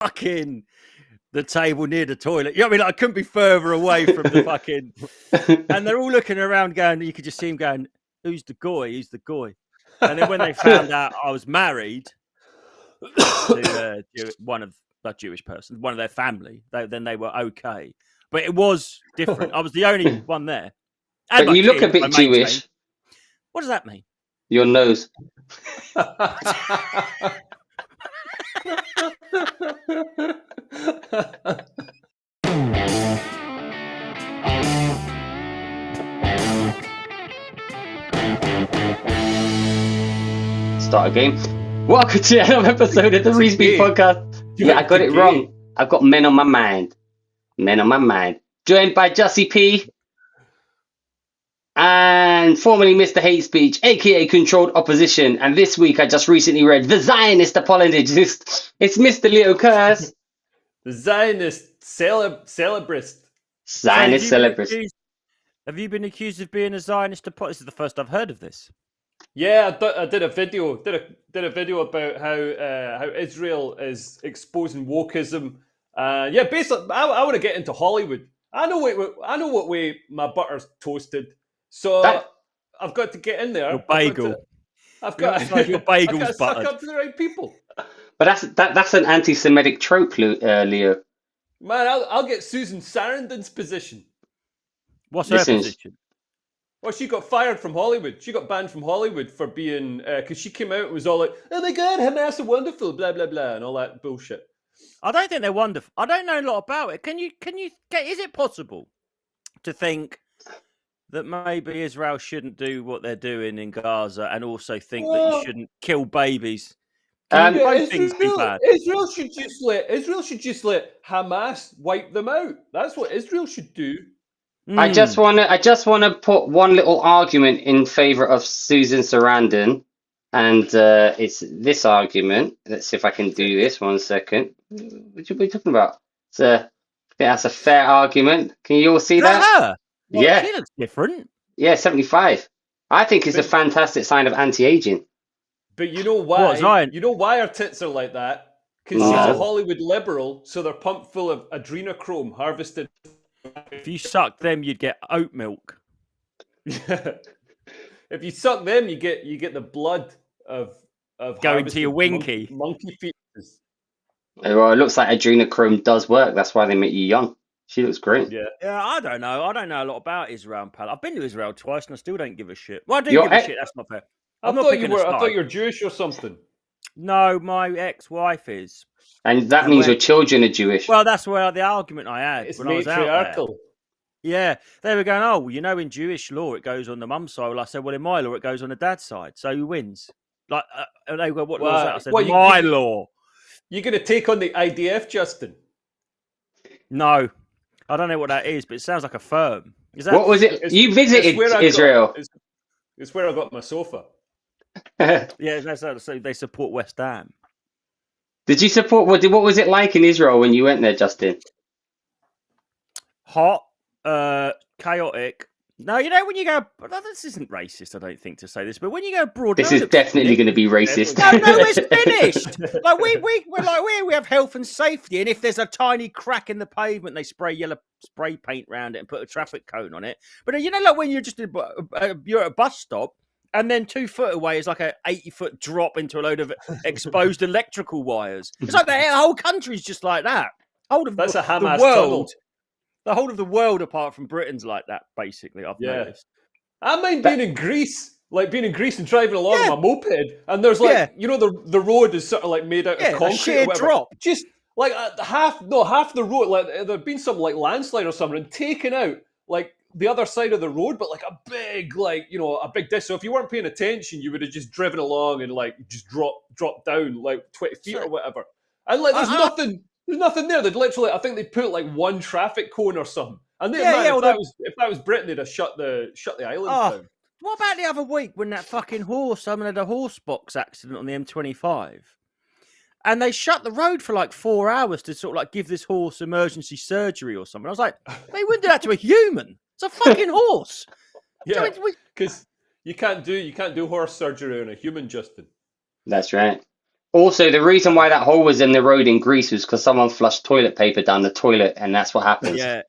fucking the table near the toilet. You know what I mean? Like, I couldn't be further away from the fucking. And they're all looking around, going. You could just see him going, "Who's the guy? Who's the guy?" And then when they found out I was married to one of a Jewish person, one of their family, then they were okay. But it was different. I was the only one there. And But you look a bit Jewish. What does that mean? Your nose. Start a game. Welcome to another episode of the Reesby Podcast. Yeah, I got it wrong. I've got men on my mind. Men on my mind. Joined by Jussie P. And formerly Mr. Hate Speech, aka Controlled Opposition. And this week I just recently read The Zionist Apologist. It's Mr. Leo Curse. The Zionist celebrist. Zionist celebrist. Have you been accused of being a Zionist apologist? This is the first I've heard of this. Yeah, I did a video. Did a video about how Israel is exposing wokeism. Yeah, basically, I want to get into Hollywood. I know what way my butter's toasted. So I've got to get in there. Your bagel. I've got your bagel's suck up to the right people. But that's an anti-Semitic trope, Leo. Man, I'll get Susan Sarandan's position. What's her position? Well, she got fired from Hollywood. She got banned from Hollywood for being because she came out and was all like, "Oh my God, Hamas are wonderful," blah blah blah, and all that bullshit. I don't think they're wonderful. I don't know a lot about it. Can you get? Is it possible to think that maybe Israel shouldn't do what they're doing in Gaza, and also think that you shouldn't kill babies? Both things be bad. Israel should just let Hamas wipe them out. That's what Israel should do. I just want to put one little argument in favor of Susan Sarandon, and it's this argument. Let's see if I can do this. 1 second. What are we talking about? I think that's a fair argument. Can you all see that? Her? Well, yeah, she looks different. Yeah, 75. I think it's a fantastic sign of anti-aging. But you know why? You know why her tits are like that? Because she's a Hollywood liberal, so they're pumped full of adrenochrome harvested. If you suck them, you'd get oat milk. If you suck them, you get the blood of going to your winky monkey fetuses. Well, it looks like adrenochrome does work. That's why they make you young. She looks great. Yeah. I don't know. I don't know a lot about Israel and Palestine. I've been to Israel twice and I still don't give a shit. Well, I do give a shit. That's not fair. I thought you were Jewish or something. No, my ex-wife is. And that means your children are Jewish. Well, that's where the argument I had when I was out there. Yeah, they were going, oh, well, you know, in Jewish law, it goes on the mum's side. Well, I said, well, in my law, it goes on the dad's side. So who wins? Like, and they go, what law is that? I said, my law. You're going to take on the IDF, Justin? No, I don't know what that is, but it sounds like a firm. Is that, what was it? You visited Israel. It's where I got my sofa. Yeah, so they support West Ham. Did you support? What was it like in Israel when you went there, Justin? Hot, chaotic. No, you know when you go. This isn't racist, I don't think, to say this, but when you go abroad, this is definitely going to be racist. No, it's finished. Like we have health and safety, and if there's a tiny crack in the pavement, they spray yellow spray paint around it and put a traffic cone on it. But you know, like when you're just you're at a bus stop. And then 2 foot away is like a 80-foot drop into a load of exposed electrical wires. It's like the whole country's just like that. That's a Hamas the world. tunnel. The whole of the world, apart from Britain's like that, basically. I've noticed. I mind being in Greece, and driving along on my moped, and there's you know, the road is sort of like made out of concrete. A sheer drop. Just like half the road. Like there'd been some like landslide or something, and taken out like the other side of the road, but like a big, like, you know, a big disc. So if you weren't paying attention, you would have just driven along and like just dropped down like 20 feet or whatever. And like there's nothing there. They'd literally, I think they'd put like one traffic cone or something. And if that was Britain, they'd have shut the island down. What about the other week when that fucking horse, someone had a horse box accident on the M25? And they shut the road for like 4 hours to sort of like give this horse emergency surgery or something. I was like, they wouldn't do that to a human. It's a fucking horse. Yeah, because you can't do horse surgery on a human, Justin. That's right. Also, the reason why that hole was in the road in Greece was because someone flushed toilet paper down the toilet, and that's what happens. Yeah,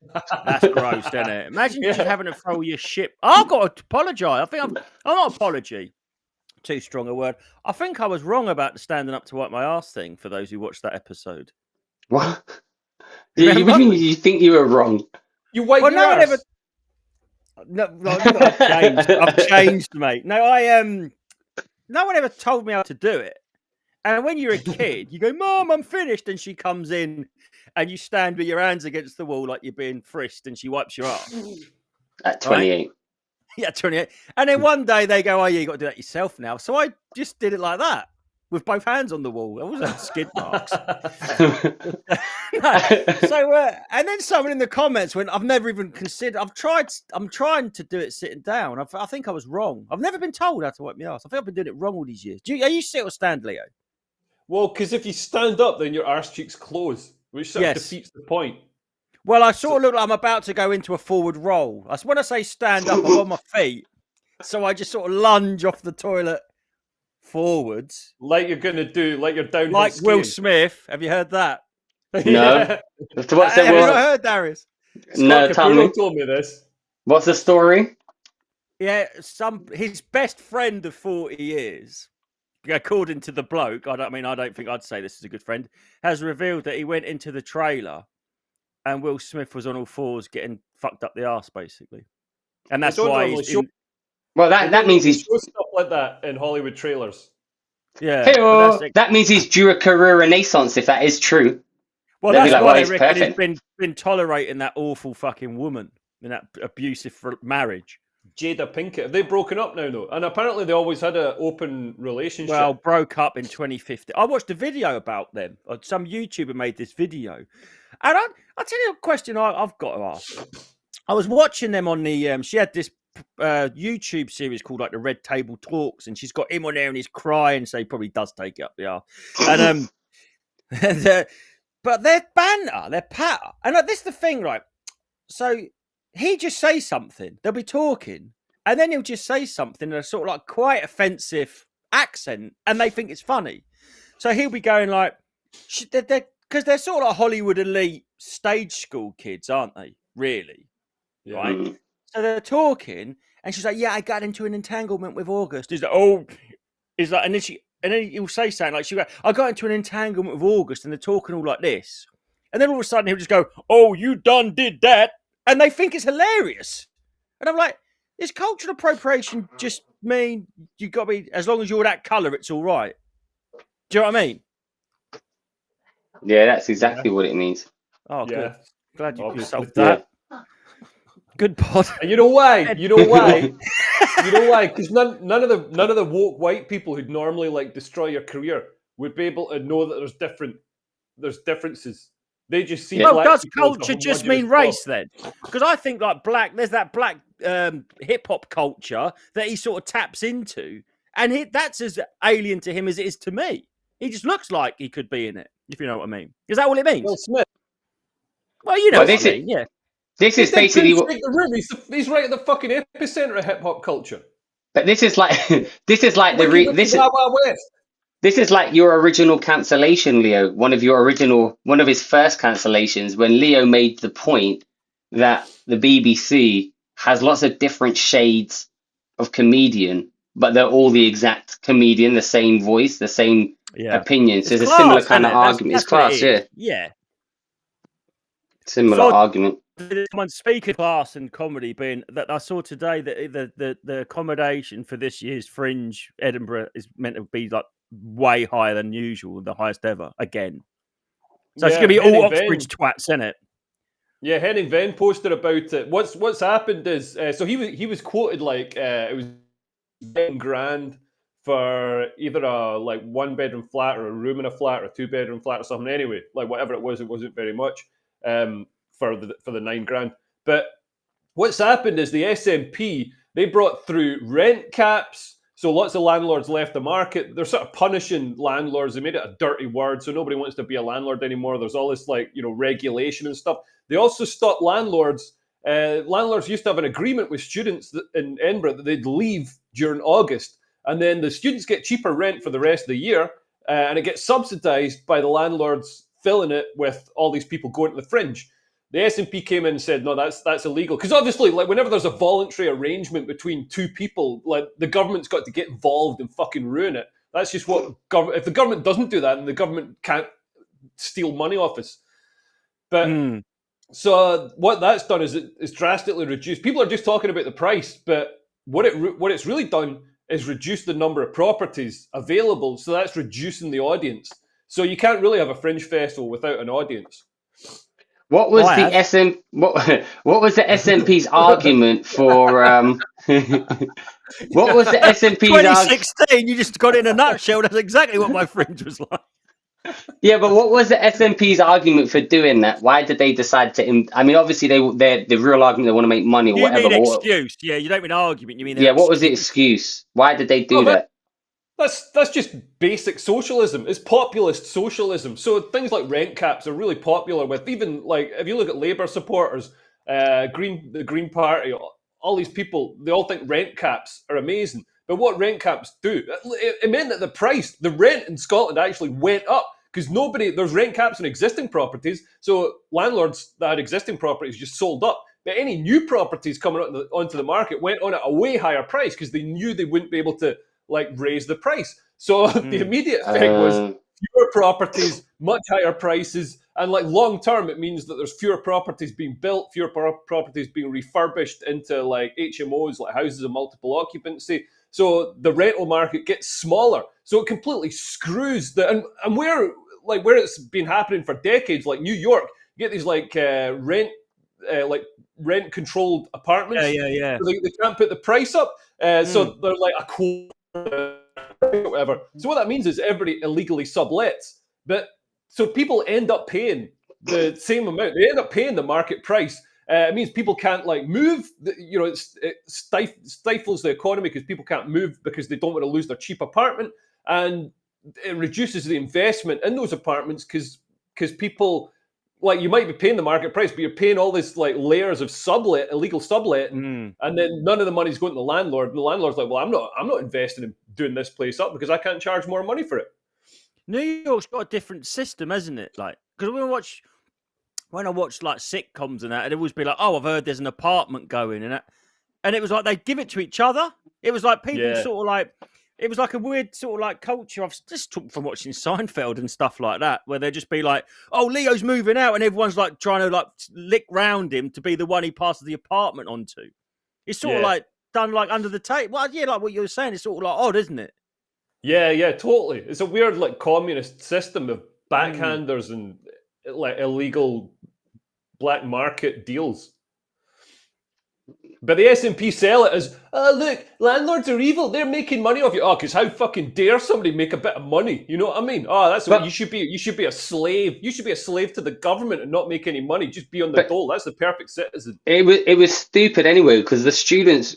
that's gross, isn't it? Imagine just Yeah. having to throw your shit. I've got to apologise. I think I'm not apology. Too strong a word. I think I was wrong about the standing up to wipe my ass thing. For those who watched that episode, What? Yeah, you remember? mean you think you were wrong? You wipe Well, your no one arse. ever. No, I've changed. I've changed, mate. No, no one ever told me how to do it. And when you're a kid, you go, "Mom, I'm finished," and she comes in, and you stand with your hands against the wall like you're being frisked, and she wipes your ass. At 28. Yeah, 28. And then one day they go, "Oh, yeah, you got to do that yourself now." So I just did it like that with both hands on the wall. I wasn't skid marks. No. So, and then someone in the comments went, "I've never even considered. I'm trying to do it sitting down. I think I was wrong. I've never been told how to wipe my ass. I think I've been doing it wrong all these years. Are you sit or stand, Leo?" Well, because if you stand up, then your arse cheeks close, which sort of Yes. defeats the point. Well, I sort of look like I'm about to go into a forward roll. When I say stand up, I'm on my feet. So I just sort of lunge off the toilet forwards. Like you're going to do, like you're downhill Like skiing. Will Smith. Have you heard that? No. Yeah. So what's Have it? you not What? heard, Darius? No, Scott tell Capullo me. told me this. What's the story? Yeah, his best friend of 40 years, according to the bloke, I don't think I'd say this is a good friend, has revealed that he went into the trailer and Will Smith was on all fours getting fucked up the arse, basically. And that's They don't why normally he's show- in... Well, they that don't means normally he's. show stuff like that in Hollywood trailers. Yeah. Hey-oh, But that means he's due a career renaissance if that is true. well, They'll be that's like, why well, they he's reckon perfect. he's been tolerating that awful fucking woman in that abusive marriage. Jada Pinkett. Have they broken up now, though? And apparently they always had an open relationship. Well, broke up in 2015. I watched a video about them. Some YouTuber made this video. And I'll tell you a question I've got to ask. I was watching them on the... she had this YouTube series called like the Red Table Talks, and she's got him on there and he's crying, so he probably does take it up the arse. And, but their banter, their patter. And this is the thing, right? So he just says something. They'll be talking, and then he'll just say something in a sort of like quite offensive accent, and they think it's funny. So he'll be going like, because they're sort of like Hollywood elite stage school kids, aren't they? Really, Yeah. right? Mm. So they're talking, and she's like, "Yeah, I got into an entanglement with August." He's like, "Oh," he's like, and then he'll say something like, "She go, I got into an entanglement with August," and they're talking all like this, and then all of a sudden he'll just go, "Oh, you done did that," and they think it's hilarious, and I'm like, "Is cultural appropriation just mean you got to be as long as you're that colour, it's all right?" Do you know what I mean? Yeah, that's exactly what it means. Oh, Yeah. good. Glad you Obviously. solved that. Good pod. And you know why? You know why? You know why? Because none of the woke white people who'd normally like destroy your career would be able to know that there's differences. They just see. Well, black does people as a culture just homogenous mean blob. race then? Because I think like there's that black hip hop culture that he sort of taps into, and that's as alien to him as it is to me. He just looks like he could be in it, if you know what I mean. Is that all it means? Will Smith. Well, you know Well, what I mean, yeah. This He is did basically Couldn't what. Shake the Room. He's right at the fucking epicenter of hip hop culture. But this is like this is like This Wild Wild West. this is like your original cancellation, Leo. One of his first cancellations when Leo made the point that the BBC has lots of different shades of comedian, but they're all the exact comedian, the same voice, the same opinions. So it's a similar kind of argument. It's class, yeah. Yeah. Similar argument. Someone speaking class and comedy being that I saw today that the accommodation for this year's Fringe Edinburgh is meant to be like way higher than usual, the highest ever again. So it's going to be all Oxbridge twats, isn't it? Yeah, Henning Venn posted about it. What's happened is so he was quoted like it was $10,000 for either a like 1-bedroom flat or a room in a flat or a 2-bedroom flat or something. Anyway, like whatever it wasn't very much for the $9,000. But what's happened is the SNP, they brought through rent caps. So lots of landlords left the market. They're sort of punishing landlords. They made it a dirty word, so nobody wants to be a landlord anymore. There's all this regulation and stuff. They also stopped landlords. Landlords used to have an agreement with students in Edinburgh that they'd leave during August, and then the students get cheaper rent for the rest of the year, and it gets subsidised by the landlords filling it with all these people going to the fringe. The SNP came in and said, no, that's illegal. Because obviously, like, whenever there's a voluntary arrangement between two people, like, the government's got to get involved and fucking ruin it. That's just what if the government doesn't do that, then the government can't steal money off us. But so what that's done is it's drastically reduced. People are just talking about the price, but what it's really done is reduce the number of properties available. So that's reducing the audience. So you can't really have a fringe festival without an audience. What was what was the SNP's argument for what was the SNP's 2016, you just got it in a nutshell. That's exactly what my fringe was like. Yeah, but what was the SNP's argument for doing that? Why did they decide to? I mean, obviously the real argument, they want to make money or you whatever. Mean excuse? Yeah, you don't mean argument. You mean what was the excuse? Why did they do that? That's just basic socialism. It's populist socialism. So things like rent caps are really popular with even, like, if you look at Labour supporters, the Green Party, all these people, they all think rent caps are amazing. But what rent caps do, it meant that the rent in Scotland actually went up because there's rent caps on existing properties. So landlords that had existing properties just sold up. But any new properties coming onto the market went on at a way higher price because they knew they wouldn't be able to, like, raise the price. So the immediate effect was fewer properties, much higher prices, and, like, long term, it means that there's fewer properties being built, fewer properties being refurbished into, like, HMOs, like houses of multiple occupancy. So the rental market gets smaller. So it completely screws and where it's been happening for decades, like New York, you get these rent controlled apartments. Yeah. So they can't put the price up. So they're like a quarter, whatever. So what that means is everybody illegally sublets. But so people end up paying the same amount. They end up paying the market price. It means people can't, like, move. It stifles the economy because people can't move because they don't want to lose their cheap apartment, and it reduces the investment in those apartments because people, like, you might be paying the market price, but you're paying all this, like, layers of illegal subletting, and then none of the money's going to the landlord. And the landlord's like, well, I'm not investing in doing this place up because I can't charge more money for it. New York's got a different system, hasn't it? Like, because when I watched, like, sitcoms and that, it'd always be like, oh, I've heard there's an apartment going, and it was like they'd give it to each other. It was like people sort of like, it was like a weird sort of like culture. I've just took from watching Seinfeld and stuff like that, where they'd just be like, oh, Leo's moving out, and everyone's like trying to, like, lick round him to be the one he passes the apartment onto. It's sort of like done, like, under the table. Well, yeah, like what you were saying, it's sort of like odd, isn't it? Yeah, totally. It's a weird, like, communist system of backhanders and, like, illegal black market deals. But the SNP sell it as, oh, look, landlords are evil. They're making money off you. Oh, because how fucking dare somebody make a bit of money? You know what I mean? Oh, that's what you should be. You should be a slave. You should be a slave to the government and not make any money. Just be on the dole. That's the perfect citizen. It was stupid anyway because the students,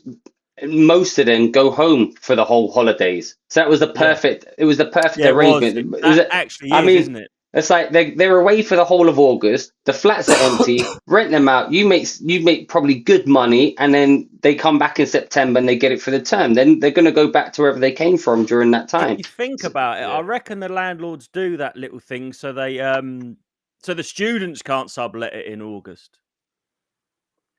most of them, go home for the whole holidays. So that was the perfect. It was the perfect arrangement. Isn't it? It's like they're away for the whole of August. The flats are empty. Rent them out. You make probably good money, and then they come back in September and they get it for the term. Then they're going to go back to wherever they came from during that time. If you think about it, I reckon the landlords do that little thing so they so the students can't sublet it in August.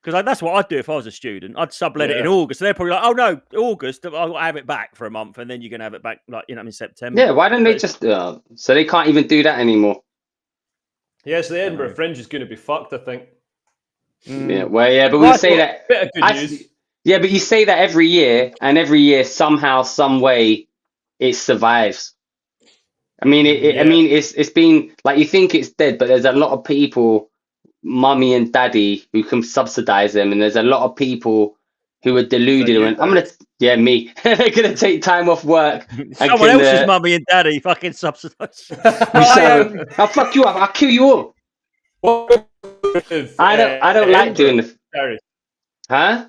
Because that's what I'd do if I was a student. I'd sublet it in August. So they're probably like, oh, no, August, I'll have it back for a month, and then you can have it back, like, in September. Yeah, why don't they just... so they can't even do that anymore. Yes, the Edinburgh Fringe is going to be fucked, I think. Yeah, but we say that... Bit of good news. Yeah, but you say that every year, and every year, somehow, some way, it survives. I mean, it's been... Like, you think it's dead, but there's a lot of people... Mummy and daddy who can subsidize them, and there's a lot of people who are deluded and I'm me gonna take time off work. Someone else's mummy and daddy fucking subsidize. I'll fuck you up, I'll kill you all. I don't like doing the Huh?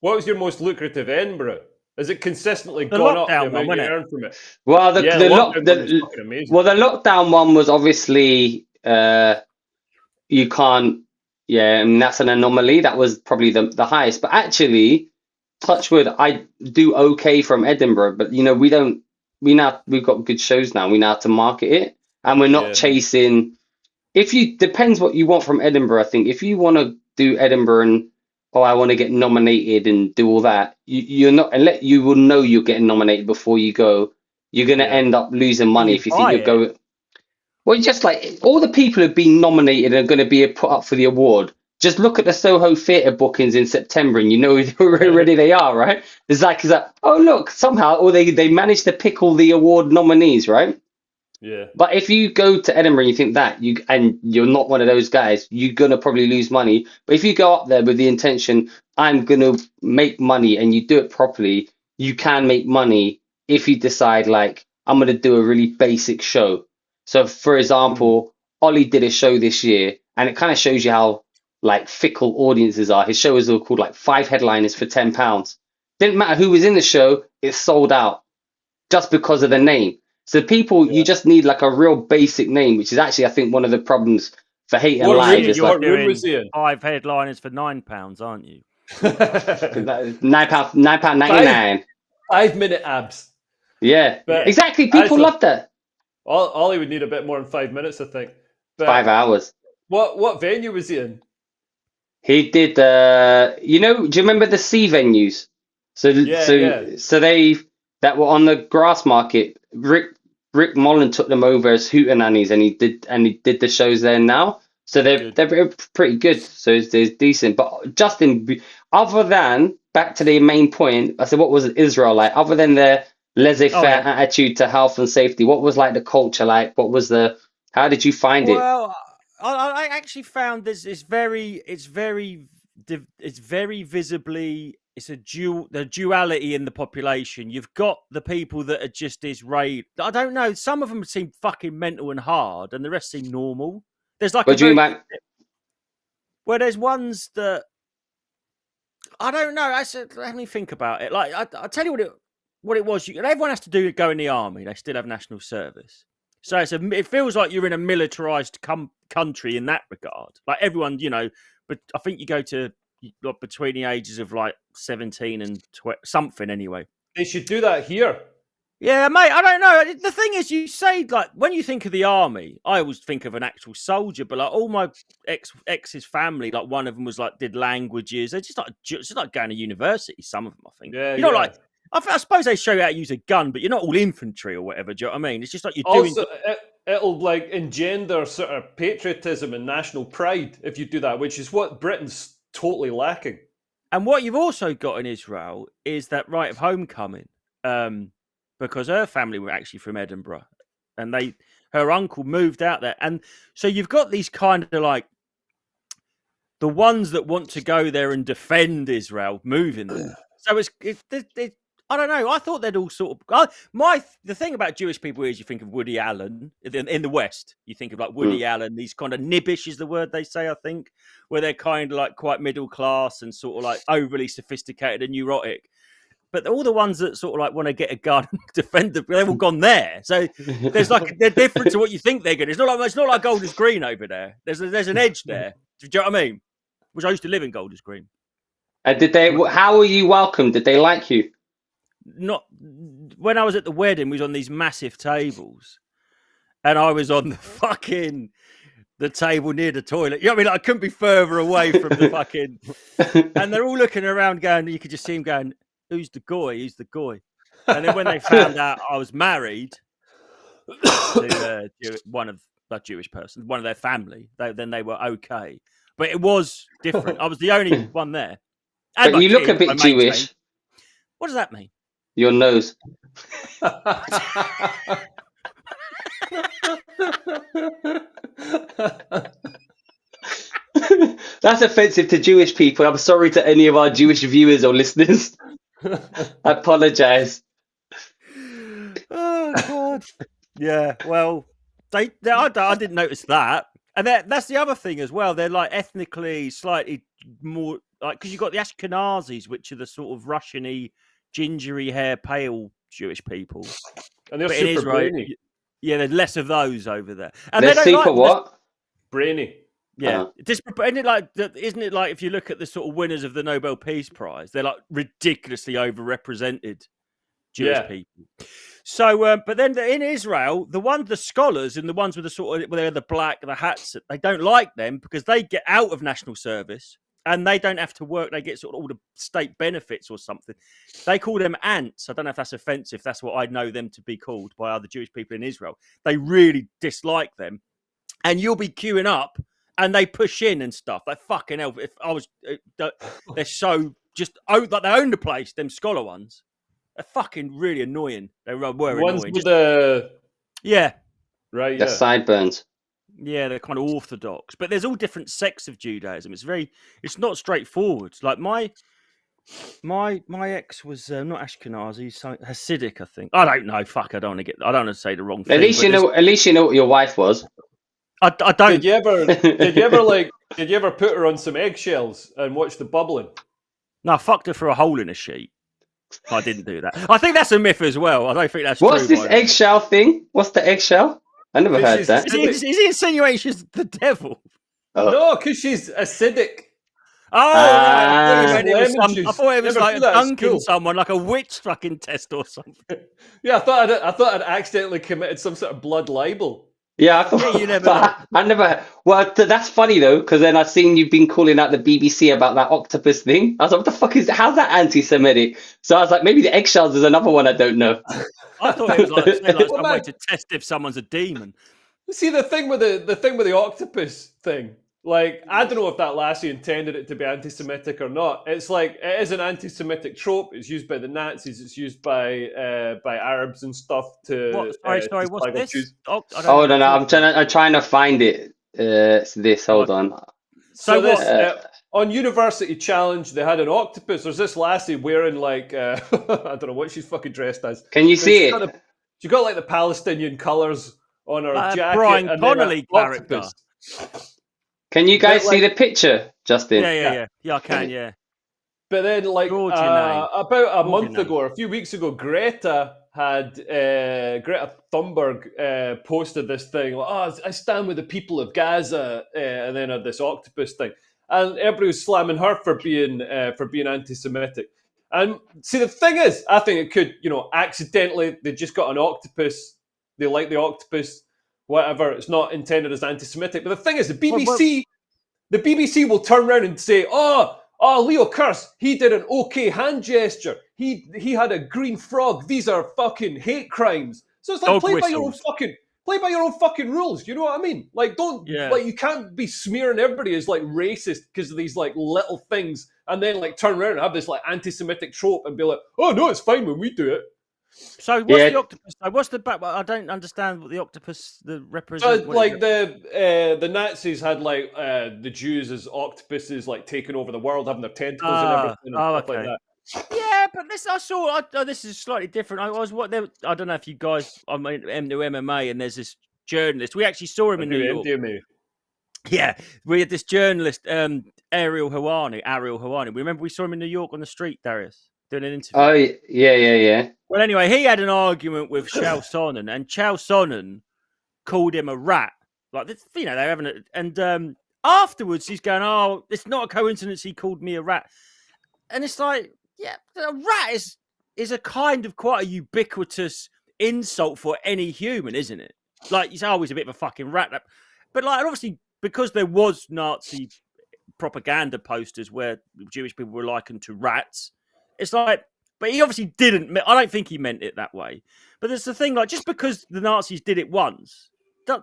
What was your most lucrative Edinburgh? Has it consistently gone up the amount you earn from it? Well, the lockdown one was obviously you can't, I mean, that's an anomaly. That was probably the highest. But actually, touch wood, I do okay from Edinburgh. But, we don't we've got good shows now. We know how to market it, and we're not chasing. Depends what you want from Edinburgh. I think if you want to do Edinburgh and I want to get nominated and do all that, you're not, and you will know you're getting nominated before you go. You're going to end up losing money if you think you're going. Well, just like all the people who've been nominated are going to be put up for the award. Just look at the Soho Theatre bookings in September, and you know who already they are, right? It's like, oh look, somehow, or they managed to pick all the award nominees, right? Yeah. But if you go to Edinburgh and you think that and you're not one of those guys, you're gonna probably lose money. But if you go up there with the intention, I'm gonna make money, and you do it properly, you can make money if you decide like I'm gonna do a really basic show. So for example, Ollie did a show this year, and it kind of shows you how like fickle audiences are. His show was all called like 5 headliners for £10. Didn't matter who was in the show, it sold out just because of the name. So people, you just need like a real basic name, which is actually, I think, one of the problems for Hate and Live. Is You're like doing 5 headliners for £9, aren't you? £9.99. 5 minute abs. Yeah, but exactly. People love that. Ollie would need a bit more than 5 minutes, I think. But 5 hours. What venue was he in? He did. Do you remember the C venues? So they that were on the grass market. Rick Mullen took them over as hootenannies, and he did the shows there now. So they're pretty good. So it's decent. But Justin, other than back to the main point, I said, what was Israel like? Other than their laissez-faire attitude to health and safety, what was like the culture like? How did you find it? Well, I actually found it's very visibly, it's the duality in the population. You've got the people that are just Israeli. I don't know. Some of them seem fucking mental and hard, and the rest seem normal. There's like there's ones that I don't know. Let me think about it. Like I'll tell you what it was. Everyone has to go in the army. They still have national service. So it feels like you're in a militarized country in that regard. Like everyone, but I think you go to like between the ages of like 17 and something anyway. They should do that here. Yeah, mate, I don't know. The thing is, you say, like, when you think of the army, I always think of an actual soldier, but like all my ex's family, like one of them was like, did languages. They're just like going to university, some of them, I think. Yeah, like, I suppose they show you how to use a gun, but you're not all infantry or whatever. Do you know what I mean? It's just like you're doing. Also, it'll like engender sort of patriotism and national pride if you do that, which is what Britain's totally lacking. And what you've also got in Israel is that rite of homecoming, because her family were actually from Edinburgh, and her uncle moved out there, and so you've got these kind of like the ones that want to go there and defend Israel moving there. So it's I don't know. I thought they'd all sort of. The thing about Jewish people is you think of Woody Allen in the West. You think of like Woody Allen. These kind of nibbish is the word they say. I think where they're kind of like quite middle class and sort of like overly sophisticated and neurotic. But all the ones that sort of like want to get a gun and defend them, they've all gone there. So there's like they're different to what you think they're going. It's not like Golders Green over there. There's an edge there. Do you know what I mean? Which I used to live in Golders Green. And how were you welcomed? Did they like you? Not when I was at the wedding, we was on these massive tables, and I was on the table near the toilet. You know what I mean? Like, I couldn't be further away from the fucking. And they're all looking around, going. You could just see them going, "Who's the guy? Who's the guy?" And then when they found out I was married to one of that Jewish person, one of their family, then they were okay. But it was different. I was the only one there. And but you look a bit Jewish. What does that mean? Your nose. That's offensive to Jewish people. I'm sorry to any of our Jewish viewers or listeners. I apologize. Oh God. Yeah. Well, I didn't notice that, and that's the other thing as well. They're like ethnically slightly more like because you've got the Ashkenazis, which are the sort of Russian-y, gingery hair, pale Jewish people, and they're super Israel, brainy. Yeah, there's less of those over there, and they're super what? Brainy. Yeah, isn't it like if you look at the sort of winners of the Nobel Peace Prize, they're like ridiculously overrepresented Jewish people. So, but then in Israel, the scholars and the ones with the sort of they're the black, the hats, they don't like them because they get out of national service and they don't have to work. They get sort of all the state benefits or something. They call them ants. I don't know if that's offensive. That's what I know them to be called by other Jewish people in Israel. They really dislike them, and you'll be queuing up, and they push in and stuff. Like fucking hell. If I was, they're so just like they own the place. Them scholar ones. They're fucking really annoying. They were Ones annoying. with the The sideburns. Yeah, they're kind of orthodox. But there's all different sects of Judaism. It's not straightforward. Like my ex was not Ashkenazi, so Hasidic, I think. I don't know. Fuck, I don't want to say the wrong thing. At least you know what your wife was. I don't. Did you ever put her on some eggshells and watch the bubbling? No, I fucked her through a hole in a sheet. I didn't do that. I think that's a myth as well. I don't think that's What's true. this eggshell thing? What's the eggshell? I never heard that. Is he insinuating she's the devil? Oh. No, because she's acidic. Oh, right. I thought it was Never like do that at dunking school. someone, like a witch fucking test or something. Yeah, I thought I'd accidentally committed some sort of blood libel. Yeah, I thought. Yeah, you never know. I never. Well, that's funny though, because then I've seen you've been calling out the BBC about that octopus thing. I was like, what the fuck is that? How's that anti-Semitic? So I was like, maybe the eggshells is another one I don't know. I thought it was like some way to test if someone's a demon. See, the thing with the octopus thing, like, I don't know if that lassie intended it to be anti-Semitic or not. It's like, it is an anti-Semitic trope. It's used by the Nazis. It's used by Arabs and stuff to. Sorry, what's this? Jews. No, I'm trying to find it. It's this. Hold on. So this on University Challenge, they had an octopus. There's this lassie wearing like I don't know what she's fucking dressed as. Can you see it? She got like the Palestinian colours on her jacket. Brian and Connolly character. Can you guys see the picture, Justin? Yeah, I can, yeah. But then, like, about a month ago or a few weeks ago, Greta Thunberg posted this thing, like, oh, I stand with the people of Gaza, and then had this octopus thing. And everybody was slamming her for being anti-Semitic. And see, the thing is, I think it could, accidentally, they just got an octopus, they like the octopus, whatever, it's not intended as anti-Semitic. But the thing is, the BBC will turn around and say, oh, Leo Kurz, he did an okay hand gesture. He had a green frog. These are fucking hate crimes. So it's like, play by your own fucking rules. You know what I mean? Like, you can't be smearing everybody as like racist because of these like little things, and then like turn around and have this like anti-Semitic trope and be like, oh no, it's fine when we do it. So what's the octopus? What's the back? I don't understand what the octopus represents. So, like the Nazis had like the Jews as octopuses, like taking over the world, having their tentacles and everything and stuff like that. Yeah, but this is slightly different. I don't know if you guys. I'm into MMA, and there's this journalist. We actually saw him in New York. MDMA. Yeah, we had this journalist, Ariel Hawani. Remember we saw him in New York on the street, Darius, doing an interview. Oh yeah. Well, anyway, he had an argument with Chael Sonnen, and Chael Sonnen called him a rat. Like, they're having it, and afterwards he's going, "Oh, it's not a coincidence he called me a rat," and it's like, yeah, a rat is a kind of quite a ubiquitous insult for any human, isn't it? Like, he's always a bit of a fucking rat, but like, obviously, because there was Nazi propaganda posters where Jewish people were likened to rats, it's like. But he obviously didn't. I don't think he meant it that way. But there's the thing, like, just because the Nazis did it once, I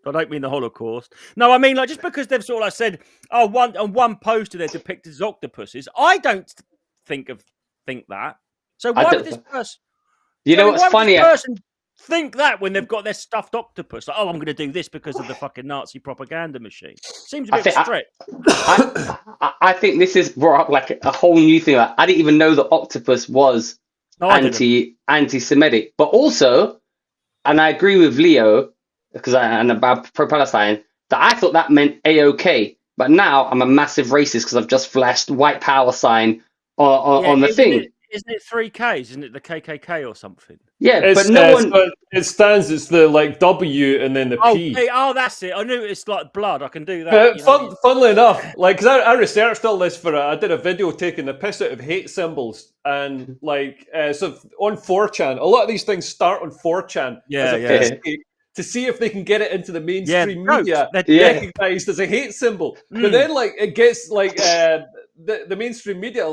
don't mean the Holocaust. No, I mean, like, just because they've sort of like said, on one poster they're depicted as octopuses, I don't think that. So why would this person? You know what's funny? This person think that when they've got their stuffed octopus, like, oh, I'm going to do this because of the fucking Nazi propaganda machine. Seems a bit strict. I think this is brought up like a whole new thing. Like, I didn't even know the octopus was anti-Semitic, but also, and I agree with Leo because I'm pro-Palestine, that I thought that meant A-OK. But now I'm a massive racist because I've just flashed white power sign on the thing. Isn't it 3Ks? Isn't it the KKK or something? Yeah, It's, but no one. so it stands. It's the like W and then the P. That's it. I knew it's like blood. I can do that. Funnily enough, like, because I researched all this I did a video taking the piss out of hate symbols, and so on 4chan, a lot of these things start on 4chan as a piss take to see if they can get it into the mainstream media recognized as a hate symbol. But then, like, it gets like the mainstream media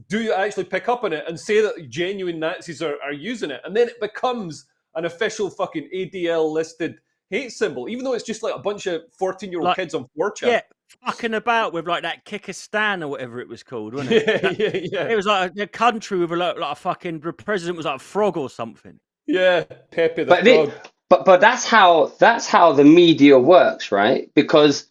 do you actually pick up on it and say that genuine Nazis are using it, and then it becomes an official fucking ADL listed hate symbol, even though it's just like a bunch of 14-year-old kids on 4chan. Yeah, fucking about with like that Kyrgyzstan or whatever it was called, wasn't it? Yeah. It was like a country with like a fucking the president was like a frog or something. Yeah, Pepe the Frog. But that's how the media works, right? Because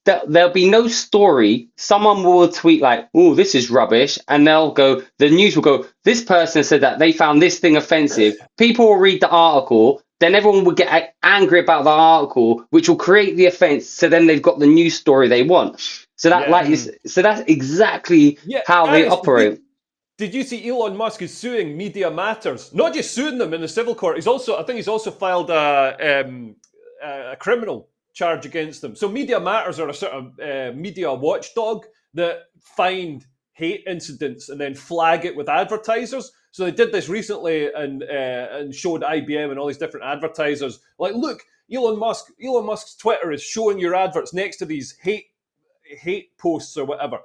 there'll be no story. Someone will tweet like, "Oh, this is rubbish," and the news will go, "This person said that they found this thing offensive." People will read the article, then everyone will get angry about the article, which will create the offense. So then they've got the news story they want. So so that's exactly how they operate. Did you see Elon Musk is suing Media Matters? Not just suing them in the civil court. I think he's also filed a criminal charge against them. So Media Matters are a sort of media watchdog that find hate incidents and then flag it with advertisers. So they did this recently and showed IBM and all these different advertisers like, look, Elon Musk's Twitter is showing your adverts next to these hate posts or whatever.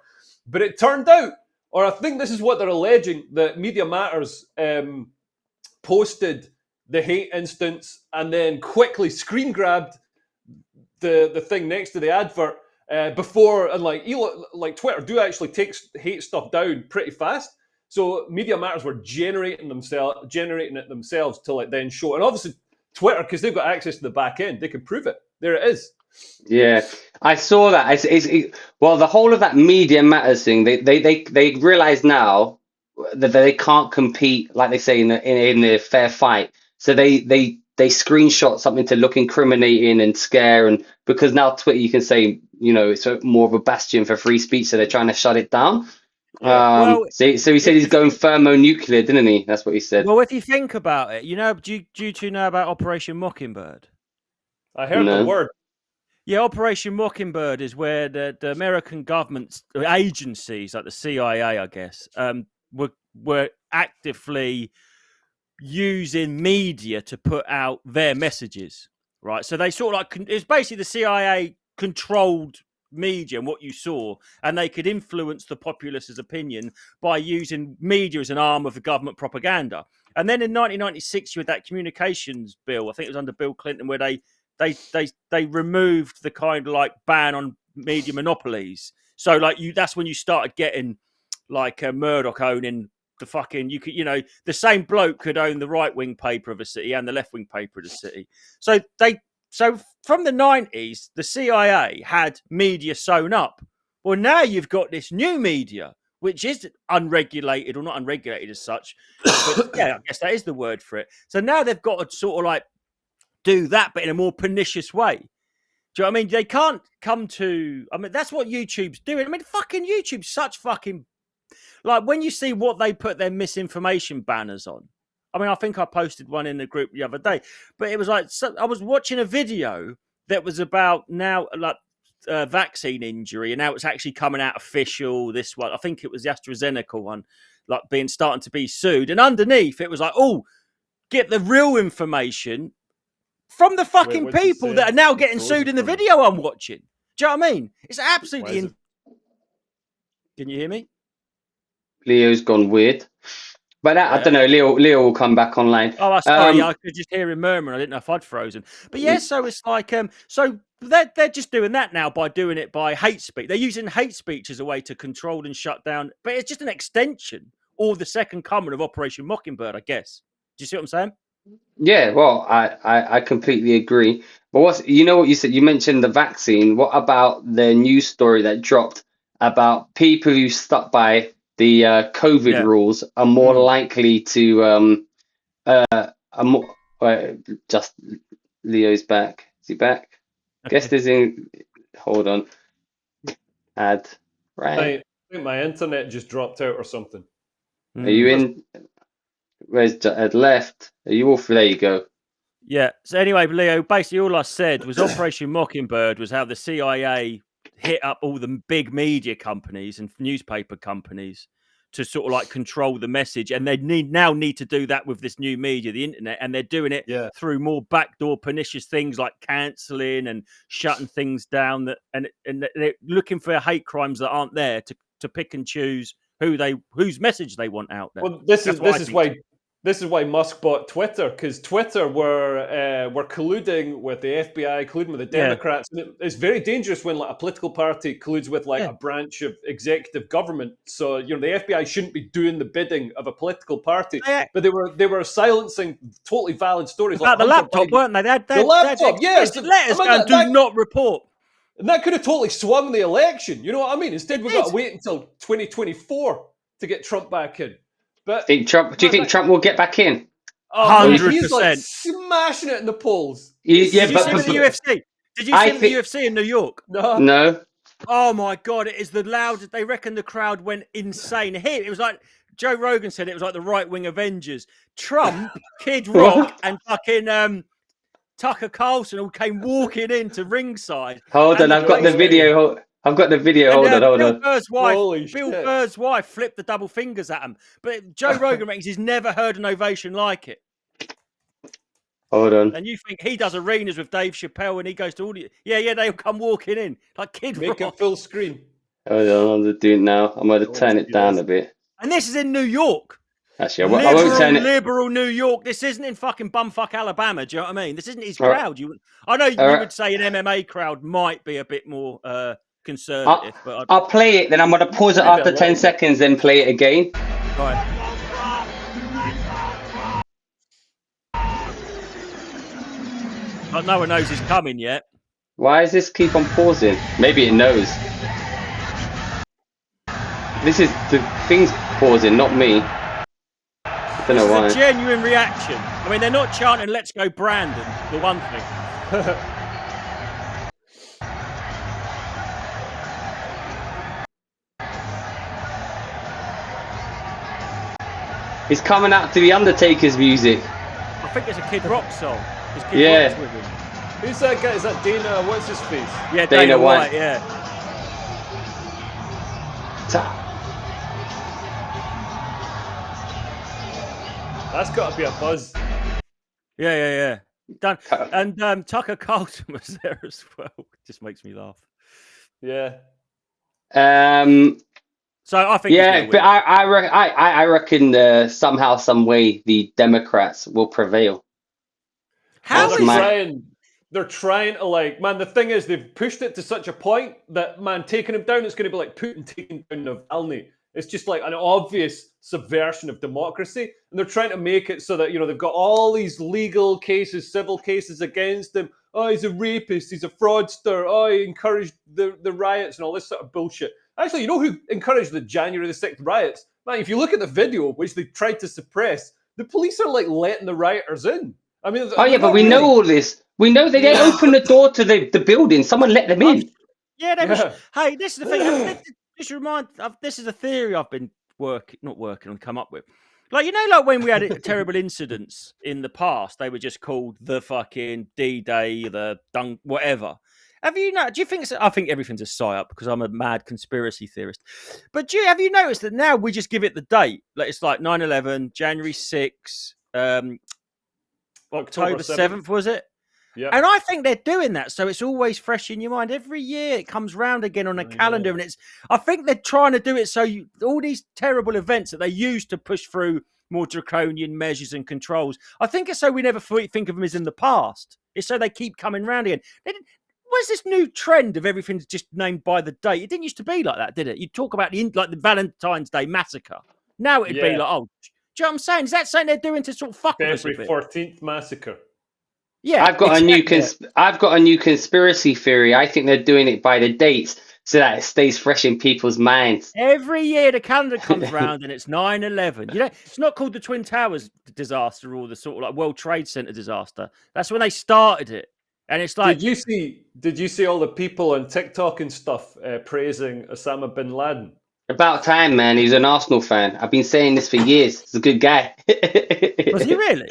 But it turned out, or I think this is what they're alleging, that Media Matters posted the hate instance and then quickly screen grabbed the thing next to the advert before, and like Twitter do actually take hate stuff down pretty fast. So Media Matters were generating it themselves to then show, and obviously Twitter, because they've got access to the back end, they can prove it. There it is. Yeah, I saw that. Well, the whole of that Media Matters thing, they realize now that they can't compete, like they say in the fair fight. So they screenshot something to look incriminating and scare, and because now Twitter, you can say, it's more of a bastion for free speech, so they're trying to shut it down. Yeah. So he said he's going thermonuclear, didn't he? That's what he said. Well, if you think about it, do you two know about Operation Mockingbird? I heard the word. Yeah, Operation Mockingbird is where the American government's agencies, like the CIA, I guess, were actively using media to put out their messages, right? So they sort of it's basically the CIA controlled media and what you saw, and they could influence the populace's opinion by using media as an arm of the government propaganda. And then in 1996, you had that communications bill. I think it was under Bill Clinton, where they removed the kind of like ban on media monopolies. So that's when you started getting like Murdoch owning the fucking, the same bloke could own the right wing paper of a city and the left wing paper of the city. So from the 90s, the CIA had media sewn up. Well, now you've got this new media, which is unregulated, or not unregulated as such. But yeah, I guess that is the word for it. So now they've got to sort of like do that, but in a more pernicious way. Do you know what I mean? They can't come to... I mean, that's what YouTube's doing. I mean, fucking YouTube's such fucking... Like, when you see what they put their misinformation banners on... I mean, I think I posted one in the group the other day, but it was like... I was watching a video that was about now, like, vaccine injury, and now it's actually coming out official, this one. I think it was the AstraZeneca one, like, starting to be sued. And underneath, it was like, oh, get the real information from the fucking people that are now getting sued in the video I'm watching. Do you know what I mean? It's absolutely... Can you hear me? Leo's gone weird. But I don't know, Leo will come back online. Oh, sorry, I could just hear him murmuring. I didn't know if I'd frozen. But yeah, so it's like... so they're just doing that now by doing it by hate speech. They're using hate speech as a way to control and shut down. But it's just an extension or the second coming of Operation Mockingbird, I guess. Do you see what I'm saying? Yeah, well, I completely agree. But what you said? You mentioned the vaccine. What about the news story that dropped about people who stuck by the COVID rules are more likely to just Leo's back. Is he back? Okay. Guest is in. Hold on. Right. I think my internet just dropped out or something. Are you in? Where's left? Are you off? There you go. Yeah. So anyway, Leo, basically all I said was Operation Mockingbird was how the CIA hit up all the big media companies and newspaper companies to sort of like control the message, and they now need to do that with this new media, the internet, and they're doing it through more backdoor pernicious things like cancelling and shutting things down. And they're looking for hate crimes that aren't there to pick and choose whose message they want out there. Well, this is why Musk bought Twitter, because Twitter were colluding with the FBI, colluding with the Democrats. And it's very dangerous when like a political party colludes with like a branch of executive government. So the FBI shouldn't be doing the bidding of a political party. But they were silencing totally valid stories about the laptop, weren't they? They had the laptop, letters going, do not report. And that could have totally swung the election. You know what I mean? Instead, we've got to wait until 2024 to get Trump back in. But do you think Trump will get back in? 100%. He's like smashing it in the polls. Did you see him at the UFC? Did you see him at the UFC in New York? No. Oh my God! It is the loudest. They reckon the crowd went insane. Here, it was like Joe Rogan said. It was like the right-wing Avengers. Trump, Kid Rock, and fucking Tucker Carlson all came walking into ringside. Hold on, I've got the video. Hold on. Bill Burr's wife flipped the double fingers at him. But Joe Rogan reckons he's never heard an ovation like it. Hold on. And you think he does arenas with Dave Chappelle and he goes to all the... Yeah, they all come walking in. Like Kid Rock. Make it full screen. Hold on, I'm going to do it now. I'm going to turn it down a bit. And this is in New York. Actually, I won't turn it. Liberal New York. This isn't in fucking bumfuck Alabama. Do you know what I mean? This isn't his crowd. I know you would say an MMA crowd might be a bit more conservative. But I'll play it, then I'm going to pause it after 10 seconds, then play it again. Right. But no one knows he's coming yet. Why does this keep on pausing? Maybe it knows. This is the thing's pausing, not me. I don't know why. It's a genuine reaction. I mean, they're not chanting "Let's go, Brandon." The one thing. He's coming out to the Undertaker's music. I think it's a Kid Rock song. Yeah. Rock's with him. Who's that guy? Is that Dana? What's his face? Yeah, Dana White. Yeah. That's got to be a buzz. Yeah. Done. And Tucker Carlson was there as well. It just makes me laugh. Yeah. So I think. Yeah, but I reckon somehow, some way, the Democrats will prevail. They're trying to man. The thing is, they've pushed it to such a point that taking him down, it's going to be like Putin taking down Navalny. It's just like an obvious subversion of democracy, and they're trying to make it so that they've got all these legal cases, civil cases against him. Oh, he's a rapist. He's a fraudster. Oh, he encouraged the riots and all this sort of bullshit. Actually, you know who encouraged the January the 6th riots? Man, if you look at the video, which they tried to suppress, the police are letting the rioters in. I mean, but we know all this. We know they didn't open the door to the building. Someone let them in. Hey, this is the thing. This is a theory I've been come up with. Like when we had terrible incidents in the past, they were just called the fucking D-Day, the dunk, whatever. Do you think? I think everything's a psyop because I'm a mad conspiracy theorist. But have you noticed that now we just give it the date? Like it's like 9/11, January 6th, October 7th, was it? Yeah. And I think they're doing that, so it's always fresh in your mind. Every year it comes round again on a calendar, and I think they're trying to do it so all these terrible events that they use to push through more draconian measures and controls. I think it's so we never think of them as in the past. It's so they keep coming round again. Where's this new trend of everything's just named by the date? It didn't used to be like that, did it? You'd talk about the Valentine's Day massacre. Now it'd be like, oh, do you know what I'm saying? Is that something they're doing to sort of fuck with us a bit? February 14th massacre. Yeah, I've got a new conspiracy theory. I think they're doing it by the dates so that it stays fresh in people's minds. Every year the calendar comes round and it's 9/11. It's not called the Twin Towers disaster or the sort of like World Trade Center disaster. That's when they started it. And it's like, did you see all the people on TikTok and stuff praising Osama bin Laden? About time, man. He's an Arsenal fan. I've been saying this for years. He's a good guy. Was he really?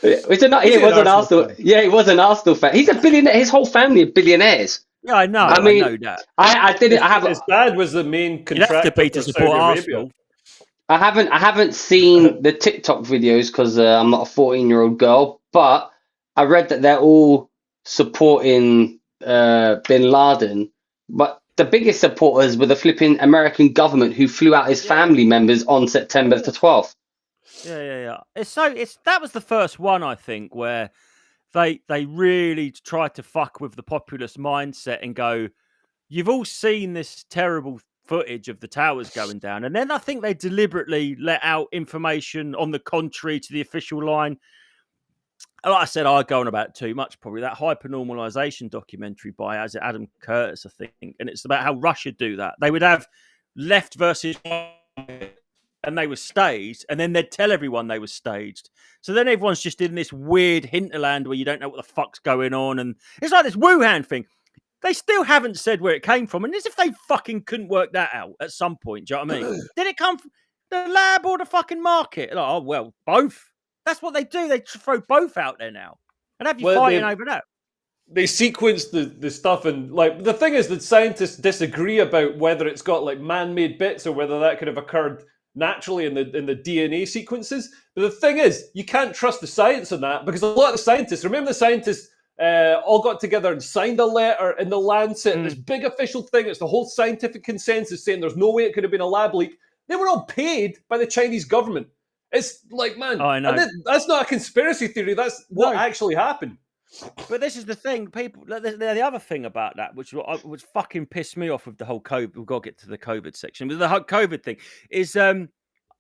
He he was an an Arsenal Arsenal. fan? Yeah, he was an Arsenal fan. He's a billionaire. His whole family are billionaires. Yeah, I know. I I know mean, that. I didn't. I His have. dad was the main You'd have contractor to be for to support Saudi Arabia. Arsenal. I haven't seen the TikTok videos because I'm not a 14-year-old girl, but I read that they're all supporting Bin Laden. But the biggest supporters were the flipping American government who flew out his Yeah. family members on September the 12th. Yeah. That was the first one, I think, where they really tried to fuck with the populist mindset and go, you've all seen this terrible footage of the towers going down, and then I think they deliberately let out information on the contrary to the official line. Like I said, I go on about too much, probably. That hypernormalization documentary by Adam Curtis, I think, and it's about how Russia do that. They would have left versus right, and they were staged, and then they'd tell everyone they were staged. So then everyone's just in this weird hinterland where you don't know what the fuck's going on, and it's like this Wuhan thing. They still haven't said where it came from, and as if they fucking couldn't work that out at some point. Do you know what I mean? Did it come from the lab or the fucking market? Like, oh well, both. That's what they do. They throw both out there now, and have you fighting over that. They sequence the stuff, and like the thing is that scientists disagree about whether it's got like man-made bits or whether that could have occurred naturally in the DNA sequences. But the thing is, you can't trust the science on that because a lot of the scientists, remember the scientists all got together and signed a letter in the Lancet, this big official thing. It's the whole scientific consensus saying there's no way it could have been a lab leak. They were all paid by the Chinese government. It's like, man, I know. that's not a conspiracy theory. That's what actually happened. But this is the thing, people. The other thing about that, which fucking pissed me off with the whole COVID. We've got to get to the COVID section. With the whole COVID thing, is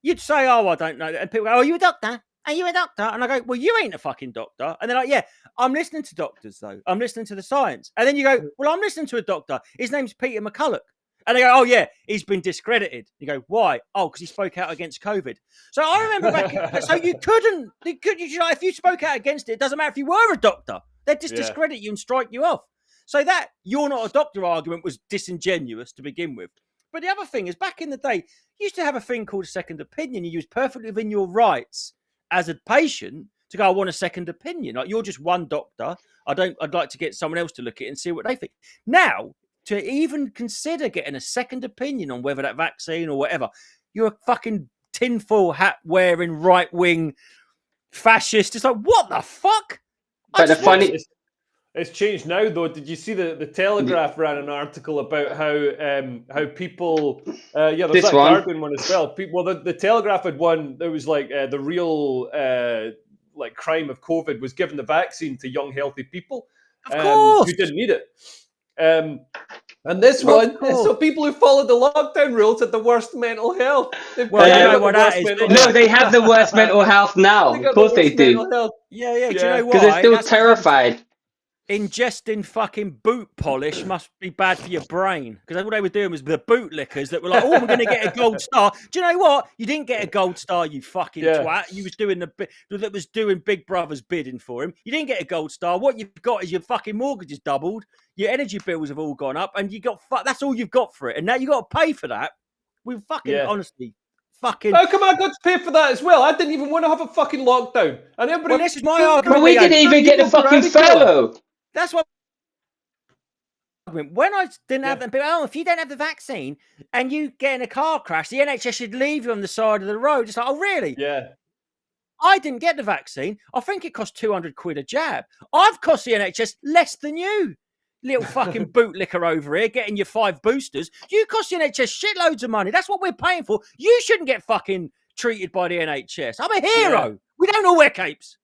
you'd say, "Oh, I don't know," and people go, "Oh, are you a doctor? Are you a doctor?" And I go, "Well, you ain't a fucking doctor." And they're like, "Yeah, I'm listening to doctors though. I'm listening to the science." And then you go, "Well, I'm listening to a doctor. His name's Peter McCulloch." And they go, "Oh yeah, he's been discredited." You go, "Why?" "Oh, because he spoke out against COVID." So I remember back. So you couldn't. If you spoke out against it, it doesn't matter if you were a doctor. They'd just discredit you and strike you off. So that "you're not a doctor" argument was disingenuous to begin with. But the other thing is, back in the day, you used to have a thing called a second opinion. You was perfectly within your rights as a patient to go, "I want a second opinion." Like, you're just one doctor. I'd like to get someone else to look at it and see what they think. Now, to even consider getting a second opinion on whether that vaccine or whatever, you're a fucking tinfoil hat wearing right wing fascist. It's like, what the fuck? But the funny, it's changed now though. Did you see the Telegraph ran an article about how people there's This that one. Guardian one as well. The Telegraph had one that was like the real like crime of COVID was giving the vaccine to young healthy people Of course. who didn't need it. And this one, so people who followed the lockdown rules had the worst mental health. Well, you know what that is. No, they have the worst mental health now. Of course they do. Yeah. Do you know why? Because they're still terrified. Ingesting fucking boot polish must be bad for your brain, because all they were doing was the bootlickers that were like, "Oh, I'm going to get a gold star." Do you know what? You didn't get a gold star, you fucking twat. You was doing that was doing Big Brother's bidding for him. You didn't get a gold star. What you've got is your fucking mortgage is doubled, your energy bills have all gone up, and you got that's all you've got for it. And now you got to pay for that. We fucking honestly. Fucking. How come I got to pay for that as well? I didn't even want to have a fucking lockdown. And everybody. Well, this is my argument. But we didn't even get the fucking furlough. That's what. When I didn't have them, if you don't have the vaccine and you get in a car crash, the NHS should leave you on the side of the road. It's like, oh, really? Yeah. I didn't get the vaccine. I think it cost 200 quid a jab. I've cost the NHS less than you. Little fucking bootlicker over here getting your 5 boosters. You cost the NHS shitloads of money. That's what we're paying for. You shouldn't get fucking treated by the NHS. I'm a hero. Yeah. We don't all wear capes.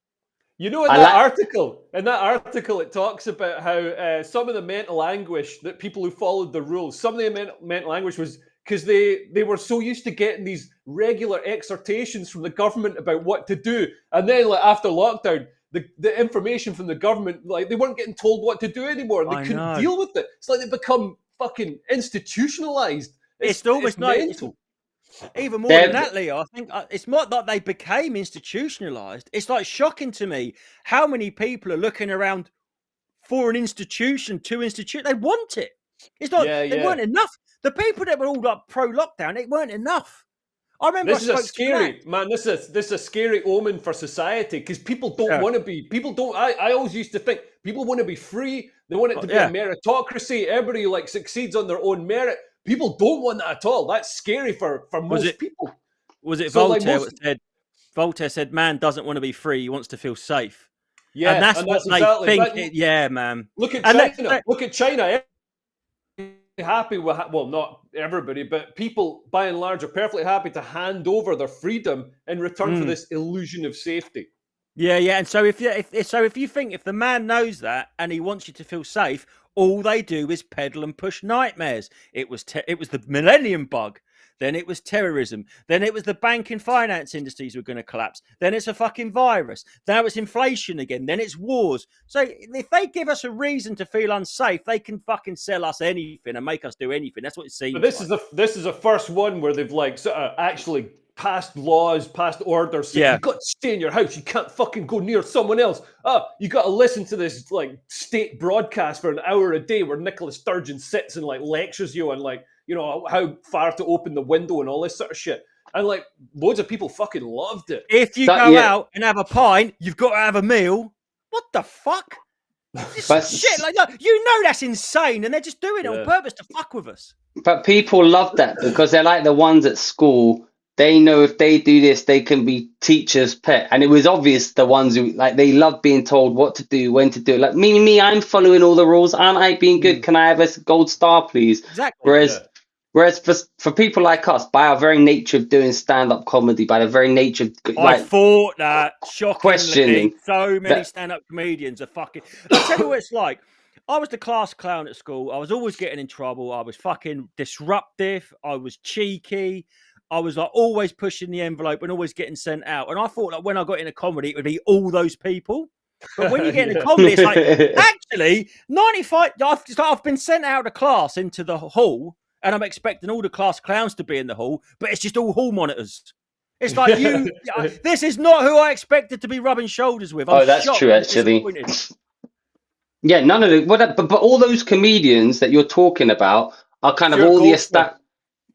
You know, in that article, it talks about how some of the mental anguish that people who followed the rules, some of the mental anguish was because they were so used to getting these regular exhortations from the government about what to do. And then like after lockdown, the information from the government, like they weren't getting told what to do anymore. And they couldn't deal with it. It's like they become fucking institutionalized. It's almost mental. Even more than that, Leo, I think it's not that they became institutionalized. It's like shocking to me how many people are looking around for an institution to institute. They want it. It's not. Yeah, They yeah. weren't enough. The people that were all like pro-lockdown, it weren't enough. I remember This is a spoke to scary man. This is a scary omen for society because people don't Yeah. want to be. People don't. I always used to think people want to be free. They want it to be Yeah. a meritocracy. Everybody like succeeds on their own merit. People don't want that at all. That's scary for most people. Was it So, like, Voltaire most- that said? Voltaire said, "Man doesn't want to be free; he wants to feel safe." Yeah, and that's what they exactly think. that. Yeah, man. Look at And China. Look at China. Happy with well, not everybody, but people by and large are perfectly happy to hand over their freedom in return for this illusion of safety. Yeah, yeah. And so if you think if the man knows that and he wants you to feel safe, all they do is peddle and push nightmares. It was the millennium bug. Then it was terrorism. Then it was the bank and finance industries were going to collapse. Then it's a fucking virus. Now it's inflation again. Then it's wars. So if they give us a reason to feel unsafe, they can fucking sell us anything and make us do anything. That's what it seems. But this is the first one where they've like sort of actually passed laws, passed orders. Saying, you've got to stay in your house. You can't fucking go near someone else. You got to listen to this like state broadcast for an hour a day where Nicola Sturgeon sits and like lectures you on like, you know, how far to open the window and all this sort of shit. And like loads of people fucking loved it. If you go out and have a pint, you've got to have a meal. What the fuck? Shit, like you know that's insane, and they're just doing it on purpose to fuck with us. But people love that because they're like the ones at school. They know if they do this, they can be teachers' pet. And it was obvious the ones who like they love being told what to do, when to do it. Like me, I'm following all the rules. Aren't I being good? Can I have a gold star, please? Exactly. Whereas for people like us, by our very nature of doing stand-up comedy, by the very nature of I thought that shockingly, questioning so many stand-up comedians are fucking. I'll tell you what it's like. I was the class clown at school. I was always getting in trouble. I was fucking disruptive. I was cheeky. I was like always pushing the envelope and always getting sent out. And I thought like when I got into comedy, it would be all those people. But when you get into comedy, it's like actually 95. I've been sent out of class into the hall. And I'm expecting all the class clowns to be in the hall, but it's just all hall monitors. It's like this is not who I expected to be rubbing shoulders with. That's true, actually. Yeah, none of it. But all those comedians that you're talking about are kind of all the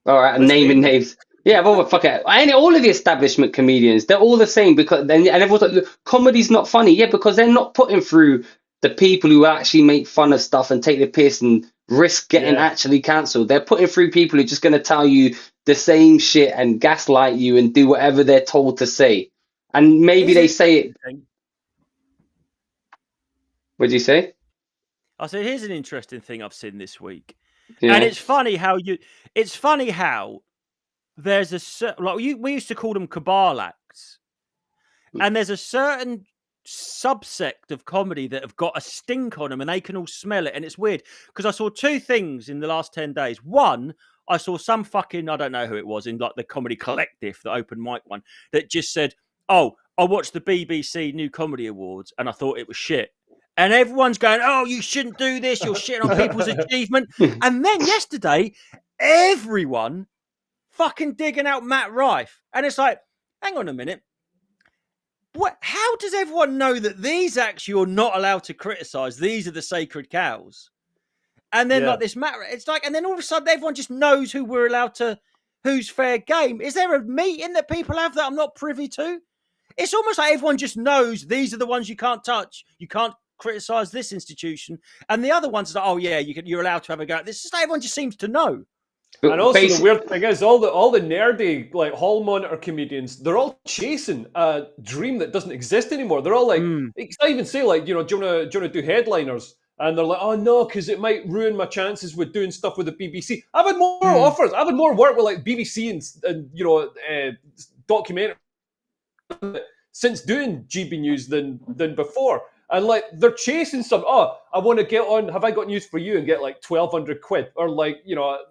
all right, I'm naming names. Yeah, well, fuck it. All of the establishment comedians, they're all the same and everyone's like, look, comedy's not funny. Yeah, because they're not putting through the people who actually make fun of stuff and take the piss and risk getting actually cancelled. They're putting through people who are just going to tell you the same shit and gaslight you and do whatever they're told to say. And maybe they say it. What'd you say? I said, here's an interesting thing I've seen this week. Yeah. And it's funny how there's we used to call them cabal acts. And there's a certain subsect of comedy that have got a stink on them and they can all smell it. And it's weird because I saw two things in the last 10 days. One, I saw some fucking, I don't know who it was, in like the Comedy Collective, the open mic one, that just said, oh, I watched the BBC New Comedy Awards and I thought it was shit. And everyone's going, oh, you shouldn't do this. You're shitting on people's achievement. And then yesterday, everyone fucking digging out Matt Rife. And it's like, hang on a minute. What? How does everyone know that these acts you're not allowed to criticize? These are the sacred cows. And then like this matter, it's like, and then all of a sudden everyone just knows who we're allowed to, who's fair game. Is there a meeting that people have that I'm not privy to? It's almost like everyone just knows these are the ones you can't touch. You can't criticize this institution. And the other ones are like, oh yeah, you're allowed to have a go. This is like everyone just seems to know. And also the weird thing is all the nerdy like hall monitor comedians, they're all chasing a dream that doesn't exist anymore. They're all like, I even say like, do you want to do headliners? And they're like, oh no, because it might ruin my chances with doing stuff with the BBC. I've had more offers. I've had more work with like BBC and documentary since doing GB News than before. And like they're chasing some. Oh, I want to get on. Have I got news for you? And get like 1,200 quid, or like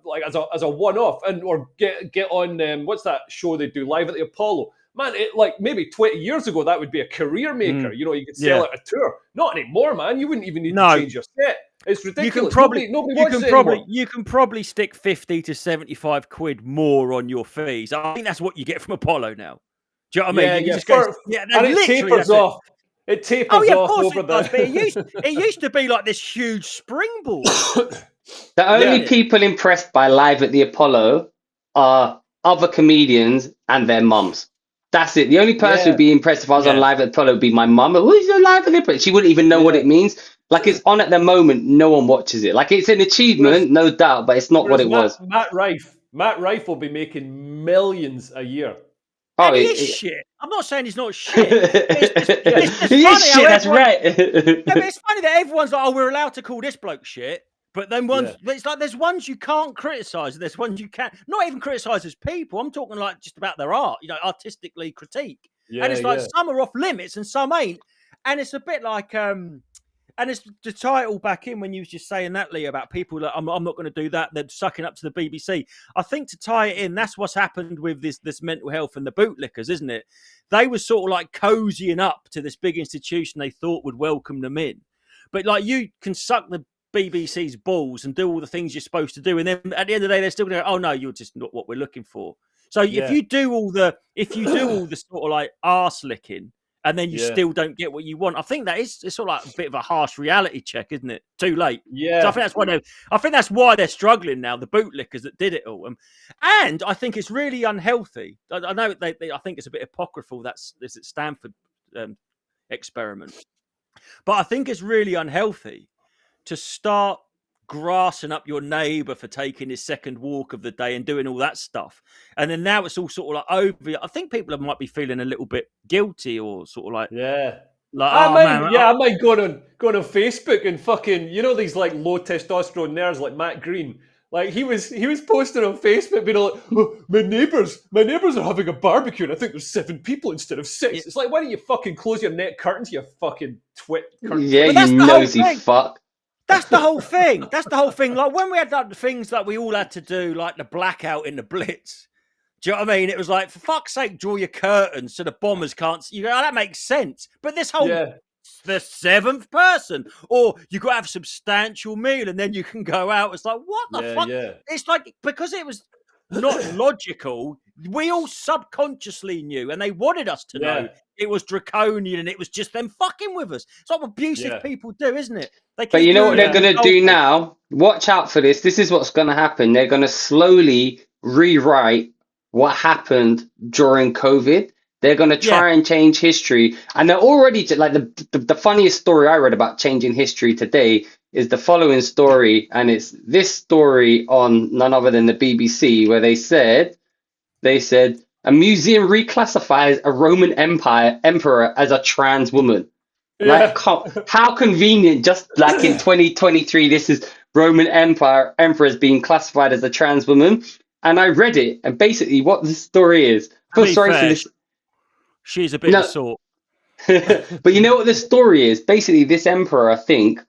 like as a one off, and or get on. What's that show they do live at the Apollo? Man, it like maybe 20 years ago that would be a career maker. You could sell it a tour. Not anymore, man. You wouldn't even need to change your set. It's ridiculous. You can probably stick 50 to 75 quid more on your fees. I think that's what you get from Apollo now. Do you know what I mean? And it tapers off. It tapers off over the. But it used to be like this huge springboard. The only Yeah. people impressed by Live at the Apollo are other comedians and their mums. That's it. The only person Yeah. who'd be impressed if I was on Yeah. Live at the Apollo would be my mum. Who's on Live at the Apollo? She wouldn't even know what Yeah. it means. Like, it's on at the moment, no one watches it. Like, it's an Whereas, achievement, no doubt, but it's not what whereas it was. Matt Rife will be making millions a year. Oh, And he is shit. I'm not saying he's not shit. But Yeah. it's just he is funny how shit, that's everyone. right. Yeah, but it's funny that everyone's like, "Oh, we're allowed to call this bloke shit," but then Yeah. but it's like there's ones you can't criticize, and there's ones you can't. Not even criticize as people. I'm talking like just about their art, artistically critique. Yeah. And it's like Yeah. some are off limits and some ain't. And it's a bit like and it's the title back in when you was just saying that, Lee, about people that I'm not going to do that. They're sucking up to the BBC. I think to tie it in, that's what's happened with this mental health and the bootlickers, isn't it? They were sort of like cozying up to this big institution they thought would welcome them in. But like you can suck the BBC's balls and do all the things you're supposed to do, and then at the end of the day, they're still going to go, "Oh no, you're just not what we're looking for." So Yeah. if you do all the sort of like arse licking, and then you Yeah. still don't get what you want, I think it's sort of like a bit of a harsh reality check, isn't it? Too late. Yeah. So I think that's why they're struggling now. The bootlickers that did it all, and I think it's really unhealthy. I know I think it's a bit apocryphal. That's this at Stanford experiment, but I think it's really unhealthy to start grassing up your neighbour for taking his second walk of the day and doing all that stuff. And then now it's all sort of like over. I think people might be feeling a little bit guilty or sort of like, Yeah. oh man. I might go on Facebook and fucking, these like low testosterone nerds like Matt Green. Like he was posting on Facebook being like, oh, my neighbours are having a barbecue and I think there's 7 people instead of 6. Yeah. It's like, why don't you fucking close your net curtains, you fucking twit curtain. Yeah, But that's you the whole nosy thing. fuck. That's the whole thing. That's the whole thing. Like when we had like the things that we all had to do, like the blackout in the Blitz. Do you know what I mean? It was like, for fuck's sake, draw your curtains so the bombers can't. You go, oh, that makes sense. But this whole Yeah. the 7th person, or you got to have a substantial meal and then you can go out. It's like, what the fuck? Yeah. It's like, because it was not logical, we all subconsciously knew, and they wanted us to know it was draconian and it was just them fucking with us. It's like what abusive people do, isn't it? But you know what they're going to do now? Watch out for this. This is what's going to happen. They're going to slowly rewrite what happened during COVID. They're going to try and change history. And they're already, like, the funniest story I read about changing history today is the following story. And it's this story on none other than the BBC, where they said, a museum reclassifies a Roman emperor as a trans woman. Like, how convenient, just like in 2023, this is Roman emperors being classified as a trans woman. And I read it, and basically what the story is. Sorry for this. She's a bit of a sort. But you know what the story is? Basically, this emperor, I think,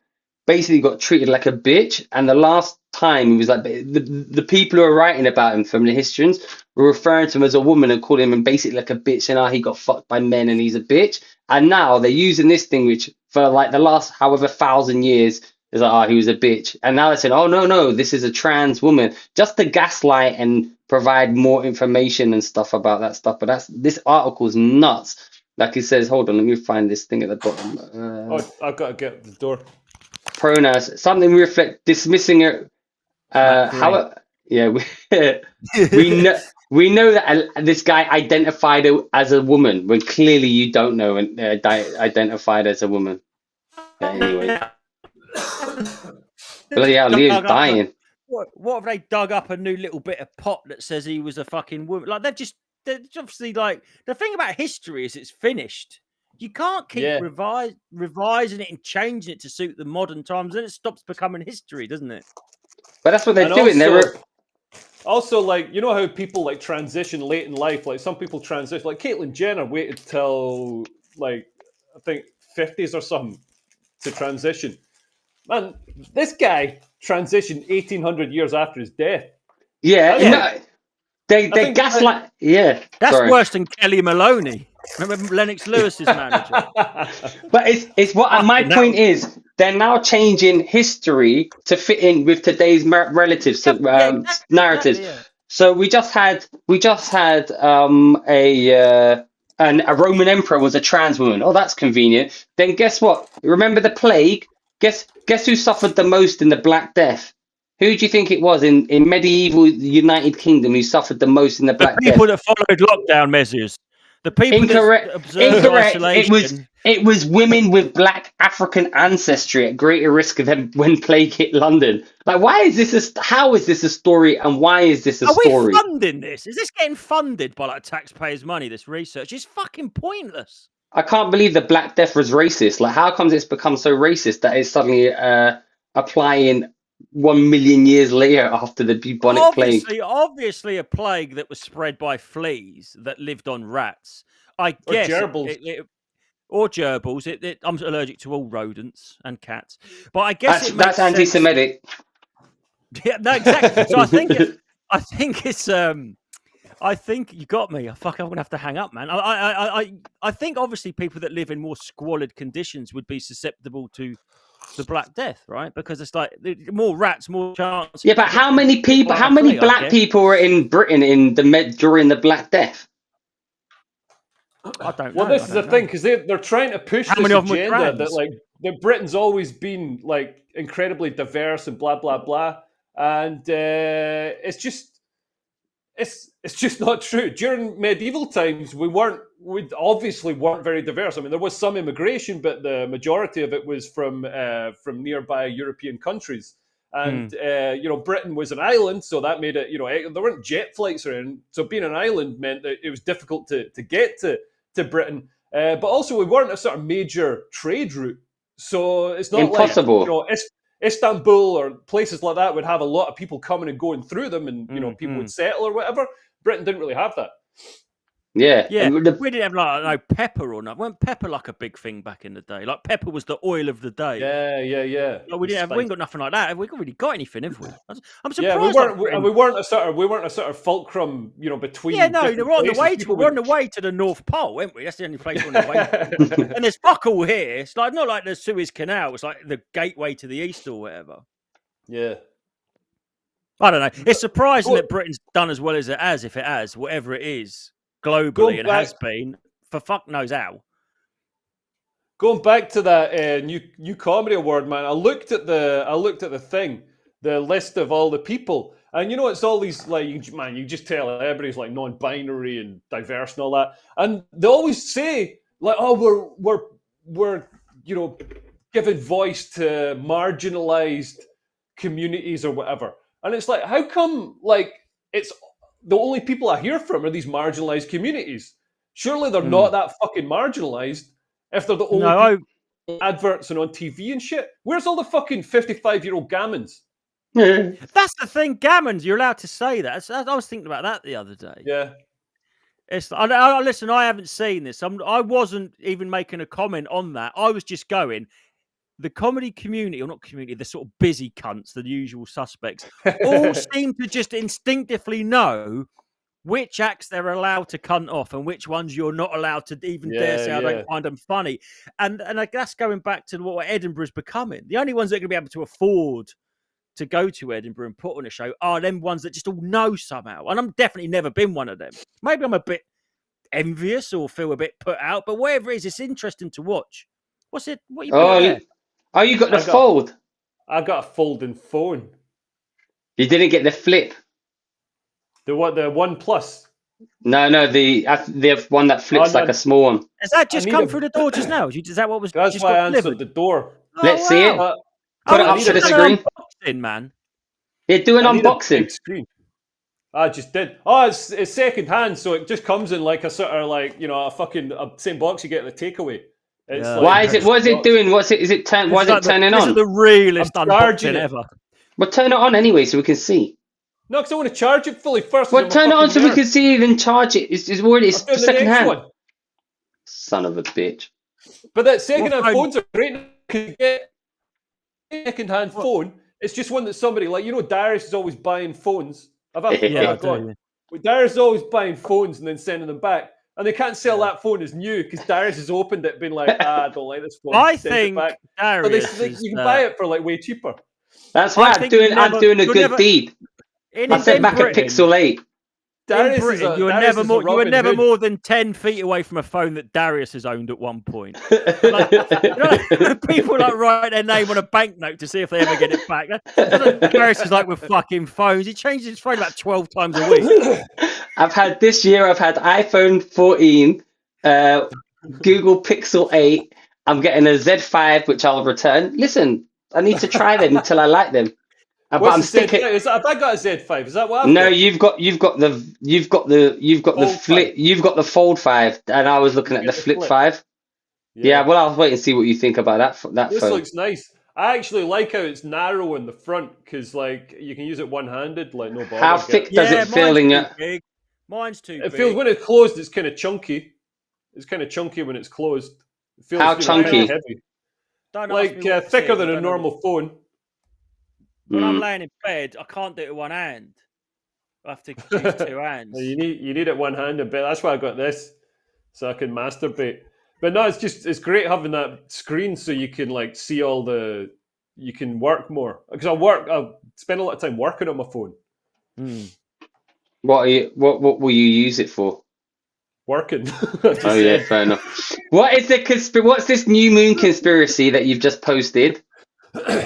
basically got treated like a bitch. And the last time he was like, the people who are writing about him from the historians were referring to him as a woman and calling him basically like a bitch. And he got fucked by men and he's a bitch. And now they're using this thing, which for like the last however 1,000 years is like, he was a bitch. And now they're saying, oh, no, this is a trans woman, just to gaslight and provide more information and stuff about that stuff. But this article is nuts. Like it says, hold on, let me find this thing at the bottom. I've got to get the door. Pronouns, something reflect dismissing it. We know that this guy identified as a woman when clearly you don't know and identified as a woman. But anyway, bloody hell, Leo's dying. What have they dug up a new little bit of pot that says he was a fucking woman? Like they're obviously like, the thing about history is it's finished. You can't keep revising it and changing it to suit the modern times. Then it stops becoming history, doesn't it? But that's what they're doing. Also, like, you know how people like transition late in life? Like some people transition, like Caitlyn Jenner waited till like, I think 50s or something to transition. Man, this guy transitioned 1,800 years after his death. Yeah. They gaslight. That's worse than Kelly Maloney. Remember Lennox Lewis's manager? But it's what my point is. They're now changing history to fit in with today's relatives narratives. Yeah. So we just had a Roman emperor was a trans woman. Oh, that's convenient. Then guess what? Remember the plague? Guess who suffered the most in the Black Death? Who do you think it was in medieval United Kingdom who suffered the most in the The Black people Death? that followed lockdown measures. The people Incorrect. that observed Incorrect. isolation. It was women with black African ancestry at greater risk of when plague hit London. Like, why is this? How is this a story? And why is this a Are we story? funding this? Is this getting funded by like taxpayers' money? This research is fucking pointless. I can't believe the Black Death was racist. Like, how comes it's become so racist that it's suddenly applying 1 million years later after the bubonic plague? Obviously, a plague that was spread by fleas that lived on rats. I guess, or gerbils. Or gerbils. I'm allergic to all rodents and cats, but I guess That's anti-Semitic. Yeah, no, exactly. So I think it's. I think you got me. I'm gonna have to hang up, man. I think obviously people that live in more squalid conditions would be susceptible to the Black Death, right? Because it's like more rats, more chance. Yeah, but how many people? How many black people were in Britain during the Black Death? I don't know. Well, this is the thing, because they're trying to push this agenda that Britain's always been like incredibly diverse and blah blah blah, and it's just not true. During medieval times, we obviously weren't very diverse. I mean, there was some immigration, but the majority of it was from nearby European countries. And Britain was an island, so that made it. There weren't jet flights or anything. So being an island meant that it was difficult to get to Britain. But also, we weren't a sort of major trade route, so it's not impossible. Like Istanbul or places like that would have a lot of people coming and going through them, and people would settle or whatever. Britain didn't really have that. Yeah. We didn't have like pepper or nothing. Weren't pepper like a big thing back in the day? Like pepper was the oil of the day. Yeah. Like we ain't got nothing like that. Have we really got anything, have we? I'm surprised. Yeah, we weren't a sort of fulcrum, between. Yeah, no, we're on the way to the North Pole, weren't we? That's the only place we're on the way to. And there's fuck all here. It's like not like the Suez Canal. It's like the gateway to the east or whatever. Yeah. I don't know. It's surprising that Britain's done as well as it has, if it has, whatever it is, globally, and has been for fuck knows how. Going back to that new comedy award, man, I looked at the thing, the list of all the people, and it's all these like you just tell everybody's like non-binary and diverse and all that, and they always say like, oh, we're giving voice to marginalized communities or whatever, and it's like, how come like it's the only people I hear from are these marginalized communities? Surely they're not that fucking marginalized. If they're the only adverts and on TV and shit, where's all the fucking 55-year-old gammons? That's the thing, gammons. You're allowed to say that. I was thinking about that the other day. Yeah. Listen, I haven't seen this. I wasn't even making a comment on that. I was just going, the comedy community, or not community, the sort of busy cunts, the usual suspects, all seem to just instinctively know which acts they're allowed to cunt off and which ones you're not allowed to even dare say I don't find them funny. And that's going back to what Edinburgh's becoming. The only ones that are going to be able to afford to go to Edinburgh and put on a show are them ones that just all know somehow. And I'm definitely never been one of them. Maybe I'm a bit envious or feel a bit put out, but whatever it is, it's interesting to watch. What's it? What you got? Oh, you got the fold. I got a folding phone. You didn't get the flip. The what? The One Plus? No, the one that flips like a small one. Has that just come through the door just now? Is that what was? That's just why I answered delivered? the door. Let's see it. Put it up to the screen. Unboxing, man. Yeah, do an unboxing. Screen. I just did. Oh, it's second hand, so it just comes in like a sort of like a fucking same box you get at the takeaway. It's like, why is it? What is it doing? Why is it turning on? This is the realest unboxing ever. Well, turn it on anyway, so we can see. No, because I want to charge it fully first. Well, turn it on so we can see, then charge it. It's already second hand. One. Son of a bitch. But that second hand phones are great. You get second hand phone. It's just one that somebody like Darius is always buying phones. Darius is always buying phones and then sending them back. And they can't sell that phone as new because Darius has opened it, been like, I don't like this phone. I think Darius, so you can buy it for like way cheaper. That's why I'm doing a good deed. I sent back a Pixel 8. Darius in Britain, you were Darius never is a more. You were Robin never Hood. more than 10 feet away from a phone that Darius has owned at one point. Like, people like write their name on a banknote to see if they ever get it back. Darius is like with fucking phones. He changes his phone about 12 times a week. I've had iPhone 14, Google Pixel 8. I'm getting a Z5, which I'll return. Listen, I need to try them until I like them. But What's I'm the sticking. Z5? Have I got a Z5? Is that what I've No, got? you've got the Fold flip. 5. You've got the Fold 5, and I was looking at the Flip 5. Yeah, well, I'll wait and see what you think about that This phone. looks nice. I actually like how it's narrow in the front because, like, you can use it one-handed, like no bother. How thick does it feel in your? Big. Mine's too big. It feels when it's closed, it's kind of chunky. It's kind of chunky when it's closed. It feels How kind chunky? of heavy, Don't like ask me what it thicker is, than I a don't know. normal phone. When I'm laying in bed, I can't do it with one hand. I have to use two hands. You need it one-handed, but that's why I got this, so I can masturbate. But no, it's great having that screen so you can like see you can work more. Because I spend a lot of time working on my phone. What will you use it for? Working. Oh yeah, fair enough. What's this new moon conspiracy that you've just posted?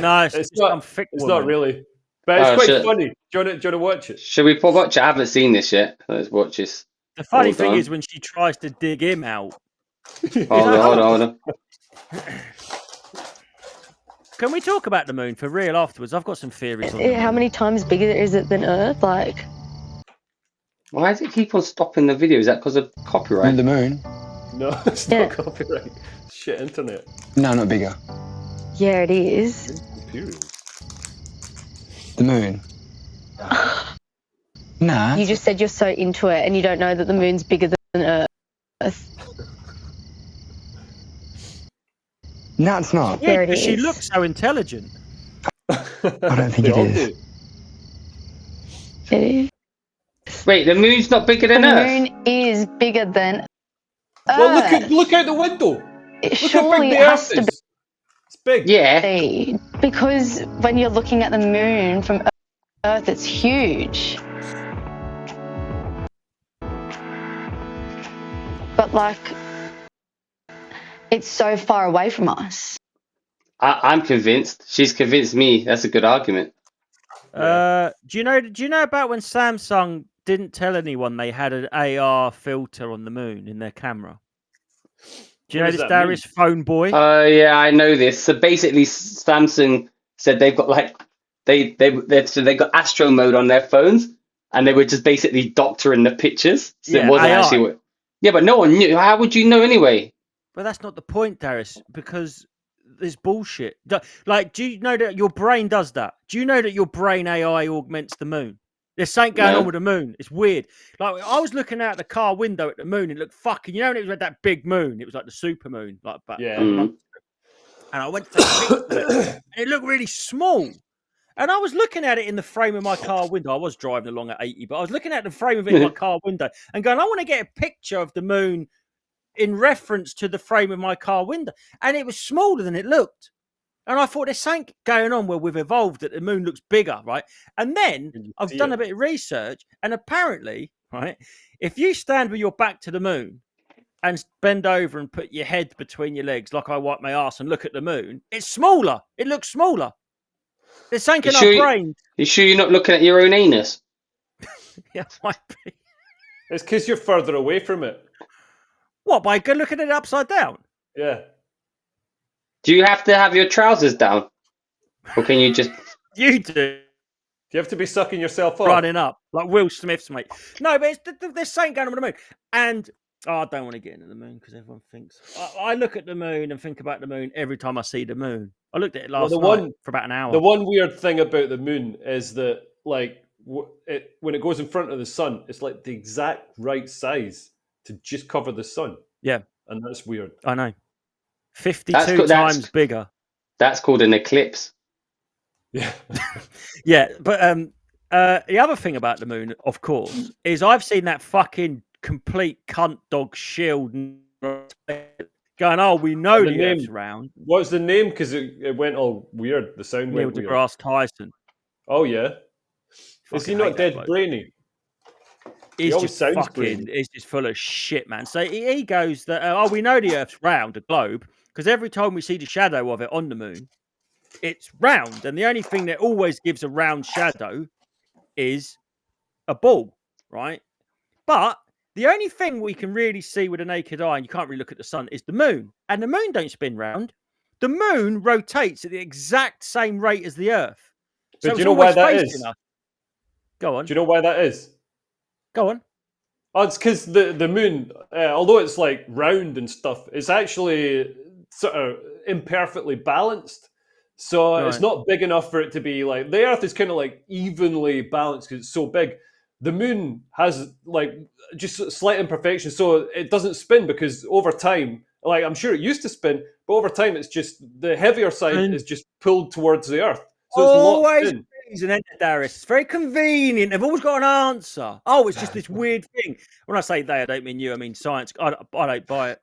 No, it's not. It's not really, but it's quite funny. Do you want to watch it? Should we watch it? I haven't seen this yet. Let's watch this. The funny thing is when she tries to dig him out. Hold on. Can we talk about the moon for real afterwards? I've got some theories on How many times bigger is it than Earth? Like, why does it keep on stopping the video? Is that because of copyright? The moon? No, it's not copyright. Shit, internet. No, not bigger. yeah, it is. The moon. Nah. You just said you're so into it and you don't know that the moon's bigger than Earth. No, it's not. Yeah, There it but she is. looks so intelligent. I don't think it is. It is. Wait, the moon's not bigger than The Earth? moon is bigger than Earth. Well, look out the window. It Look how surely big the has Earth to is. It's big. Yeah. be. Because when you're looking at the moon from Earth, it's huge. But, like, it's so far away from us. I'm convinced. She's convinced me. That's a good argument. Do you know about when Samsung didn't tell anyone they had an AR filter on the moon in their camera? Do you know this, Darius? Phone boy? Yeah, I know this. So basically, Samsung said they've got like they got Astro mode on their phones, and they were just basically doctoring the pictures. So it wasn't AI. actually. Yeah, but no one knew. How would you know anyway? But that's not the point, Darius, because there's bullshit. Like, do you know that your brain does that? Do you know that your brain AI augments the moon? There's something going on with the moon. It's weird. Like, I was looking out the car window at the moon, and it looked fucking, when it was like that big moon, it was like the super moon, like back. And I went to take a picture of it, and it looked really small. And I was looking at it in the frame of my car window. I was driving along at 80, but I was looking at the frame of it in my car window and going, I want to get a picture of the moon in reference to the frame of my car window. And it was smaller than it looked. And I thought there's something going on where we've evolved that the moon looks bigger, right? And then I've done a bit of research, and apparently, right, if you stand with your back to the moon and bend over and put your head between your legs like I wipe my ass and look at the moon, it's smaller. It looks smaller. There's something in our brain. You sure you're not looking at your own anus? Yeah, might be. It's because you're further away from it. What, by looking at it upside down? Yeah. Do you have to have your trousers down? Or can you just... You do. Do you have to be sucking yourself off? Running up, like Will Smith's mate. No, but there's something going on with the moon. And I don't want to get into the moon because everyone thinks... I look at the moon and think about the moon every time I see the moon. I looked at it last night for about an hour. The one weird thing about the moon is that, like, when it goes in front of the sun, it's like the exact right size to just cover the sun. Yeah. And that's weird. I know. 52 times bigger. That's called an eclipse. Yeah. Yeah, but the other thing about the moon, of course, is I've seen that fucking complete cunt dog shield going, oh, we know the Earth's round. What's the name? Because it went all weird. The sound went weird. Neil deGrasse Tyson. Oh, yeah. Is he not dead brainy? is always just sounds fucking, brilliant. is just full of shit, man. So he goes that, we know the Earth's round, a globe, because every time we see the shadow of it on the moon, it's round. And the only thing that always gives a round shadow is a ball, right? But the only thing we can really see with a naked eye, and you can't really look at the sun, is the moon. And the moon don't spin round. The moon rotates at the exact same rate as the Earth. So But do it's you know why always that facing is? us. Go on. Do you know why that is? Go on. Oh, it's because the moon, although it's like round and stuff, it's actually sort of imperfectly balanced. So it's Right. not big enough for it to be like the Earth is kind of like evenly balanced because it's so big. The moon has like just slight imperfections, so it doesn't spin because over time, like I'm sure it used to spin, but over time it's just the heavier side And is just pulled towards the Earth, so it's locked always in. an end, Darius. It's very convenient. They've always got an answer. Oh, it's just this weird thing. When I say they, I don't mean you. I mean science. I don't buy it.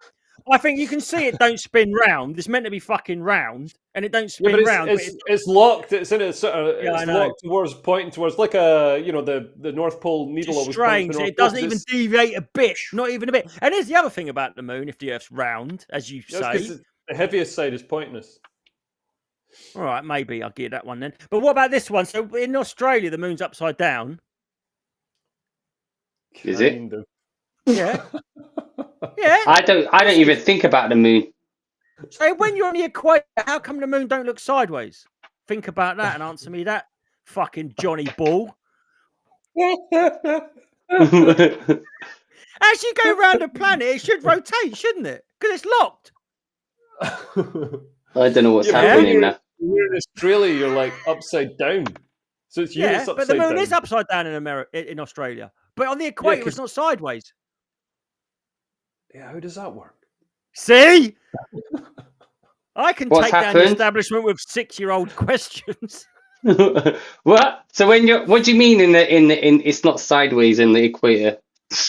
I think you can see it don't spin round. It's meant to be fucking round, and it don't Yeah, spin but round. But it's locked. It's in a sort of yeah, I it's know. locked towards pointing towards like a the North Pole needle It's always points to strange. the North It Pole. doesn't even deviate a bit. Not even a bit. And here's the other thing about the moon: if the Earth's round, as you That's say. because the heaviest side is pointing us. All right, maybe I'll get that one then. But what about this one? So in Australia, the moon's upside down. Is it? Kind of. Yeah. Yeah. I don't even think about the moon. So when you're on the equator, how come the moon don't look sideways? Think about that and answer me that, fucking Johnny Ball. As you go around the planet, it should rotate, shouldn't it? Because it's locked. I don't know what's Yeah, happening now. when you're in Australia, you're like upside down. So it's Yeah, it's but upside the moon down. is upside down in Australia. But on the equator, 'cause- it's not sideways. Yeah, how does that work? See? I can What's take down the happened? establishment with 6-year-old questions. What? So what do you mean in it's not sideways in the equator?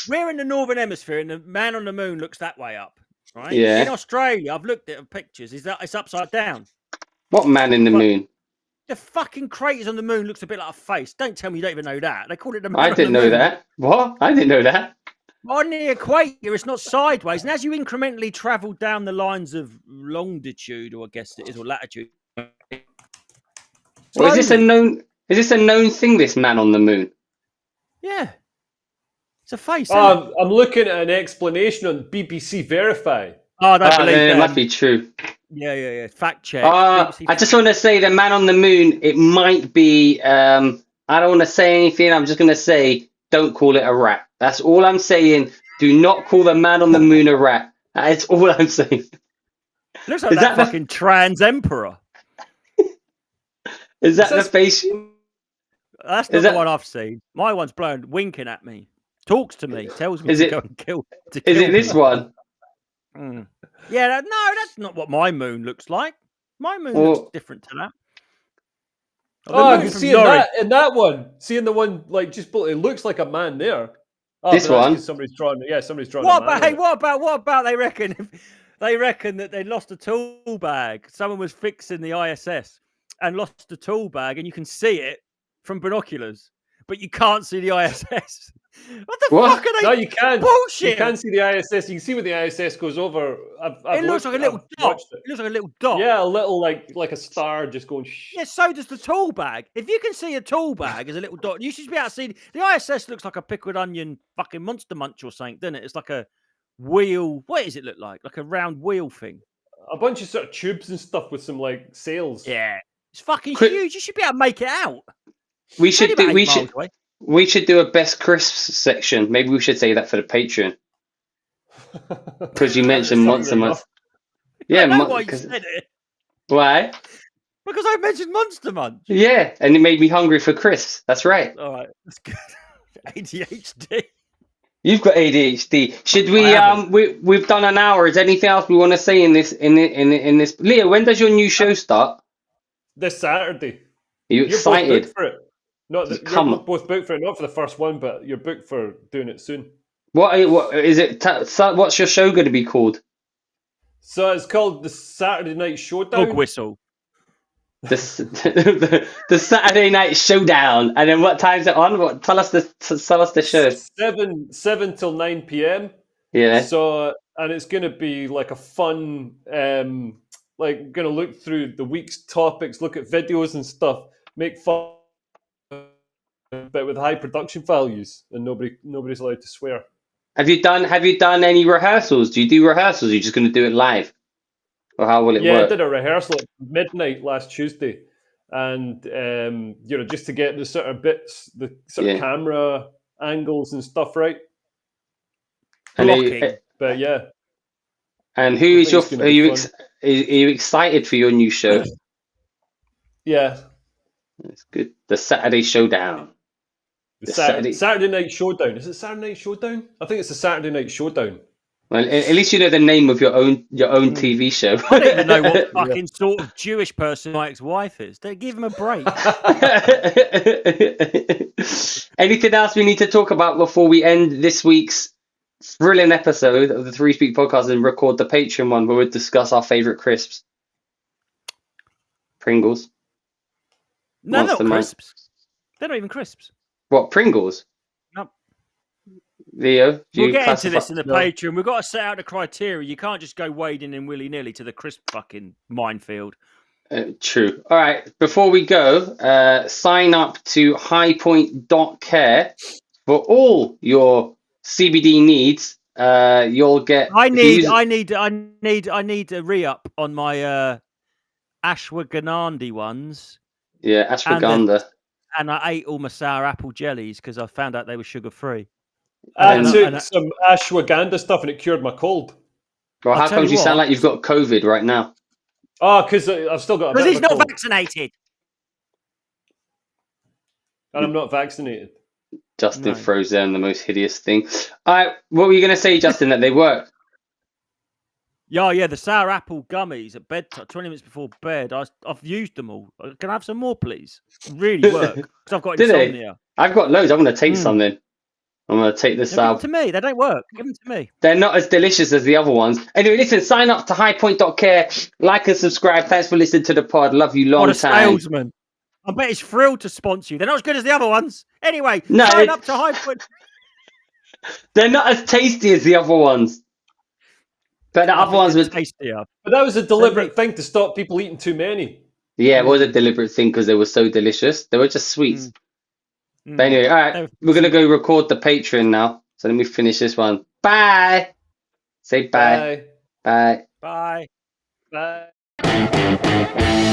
We're in the northern hemisphere, and the man on the moon looks that way up, right? Yeah. In Australia, I've looked at pictures. It's upside down. What man in the But- moon? The fucking craters on the moon looks a bit like a face. Don't tell me you don't even know that. They call it the man I on didn't the know moon. that. What? I didn't know that. On the equator, it's not sideways. And as you incrementally travel down the lines of longitude, or I guess it is, or latitude. Well, is this a slowly. known? Is this a known thing? This man on the moon. Yeah. It's a face. Isn't it? I'm looking at an explanation on BBC Verify. Oh, I don't believe Then it them. must be true. Yeah. Fact check. I just want to say the man on the moon. It might be. I don't want to say anything. I'm just going to say, don't call it a rat. That's all I'm saying. Do not call the man on the moon a rat. That's all I'm saying. Looks like Is that that the- fucking trans emperor. Is that the That's- face? That's Is not that- the one I've seen. My one's blown, winking at me, talks to me, tells me Is to it- go and kill. To Is kill it this me. one? Mm. Yeah, no, that's not what my moon looks like. My moon Well- looks different to that. Oh, I moon can from see Norwich- in that one. Seeing the one like just it looks like a man there. Oh, This but that's one? 'cause somebody's drawn. Yeah, somebody's drawn. What a man about? Hey, on it. what about? They reckon that they lost a tool bag. Someone was fixing the ISS and lost a tool bag, and you can see it from binoculars, but you can't see the ISS. What the What? fuck are they? No, you can. Bullshit. You can see the ISS. You can see when the ISS goes over. I've It looks like a little I've dot. watched It looks like a little dot. Yeah, a little like a star just going. Yeah, so does the tool bag. If you can see a tool bag as a little dot, you should be able to see the ISS. Looks like a pickled onion, fucking Monster Munch or something, doesn't it? It's like a wheel. What does it look like? Like a round wheel thing. A bunch of sort of tubes and stuff with some like sails. Yeah, it's fucking Quick- huge. You should be able to make it out. We It's only should do. about We 8 miles should. away. We should do a best crisps section. Maybe we should say that for the Patreon because you mentioned Monster Munch. Yeah, I know why you 'cause- said it. why? Because I mentioned Monster Munch. Yeah, and it made me hungry for crisps. That's right. All right, that's good. ADHD. You've got ADHD. Should we? I haven't. We've done an hour. Is there anything else we want to say in this? In this? Leo, when does your new show start? This Saturday. Are you You're both excited? booked for it. Not that Come you're on. both booked for it, not for the first one, but you're booked for doing it soon. What is it? What's your show going to be called? So it's called the Saturday Night Dog Showdown. whistle. The Saturday Night Showdown. And then what time's it on? What? Tell us the show. 7 till 9 p.m. Yeah. So, and it's going to be like a fun, like going to look through the week's topics, look at videos and stuff, make fun, but with high production values, and nobody's allowed to swear. Have you done any rehearsals? Do you do rehearsals? Or are you just going to do it live? Or how will it Yeah, work? I did a rehearsal at midnight last Tuesday, and just to get the sort of bits, the sort of camera angles and stuff right. Blocking. But yeah. And who is are you excited for your new show? Yeah. That's good. The Saturday Showdown. The Saturday Night Showdown. Is it Saturday Night Showdown? I think it's the Saturday Night Showdown. Well, at least you know the name of your own TV show. I don't even know what fucking sort of Jewish person my ex-wife is. They give him a break. Anything else we need to talk about before we end this week's thrilling episode of the Three Speak Podcast and record the Patreon one where we discuss our favourite crisps? Pringles. No, not crisps. They're not even crisps. What, Pringles? No. Leo, we'll get into this in the Patreon. We've got to set out the criteria. You can't just go wading in willy-nilly to the crisp fucking minefield. True. All right. Before we go, sign up to highpoint.care for all your CBD needs. You'll get. I need a re-up on my ashwagandha ones. Yeah, ashwagandha. And I ate all my sour apple jellies because I found out they were sugar-free. I took some ashwagandha stuff and it cured my cold. Well, how come you sound like you've got COVID right now? Oh, because I've still got a bit Because he's of a not cold. vaccinated. And I'm not vaccinated. Justin throws down the most hideous thing. All right, what were you going to say, Justin, that they work? Yeah, the sour apple gummies at bedtime, 20 minutes before bed. I've used them all. Can I have some more, please? Really work. Because I've got insomnia. I've got loads. I'm going to take some then. I'm going to take this out. Give them to me. They don't work. Give them to me. They're not as delicious as the other ones. Anyway, listen, sign up to highpoint.care. Like and subscribe. Thanks for listening to the pod. Love you long time. Salesman. I bet he's thrilled to sponsor you. They're not as good as the other ones. Anyway, sign up to Highpoint. They're not as tasty as the other ones. But the other ones were tastier. But that was a deliberate thing to stop people eating too many. Yeah, it was a deliberate thing because they were so delicious. They were just sweets. But anyway, all right, we're going to go record the Patreon now. So let me finish this one. Bye. Say bye. Bye. Bye. Bye. Bye.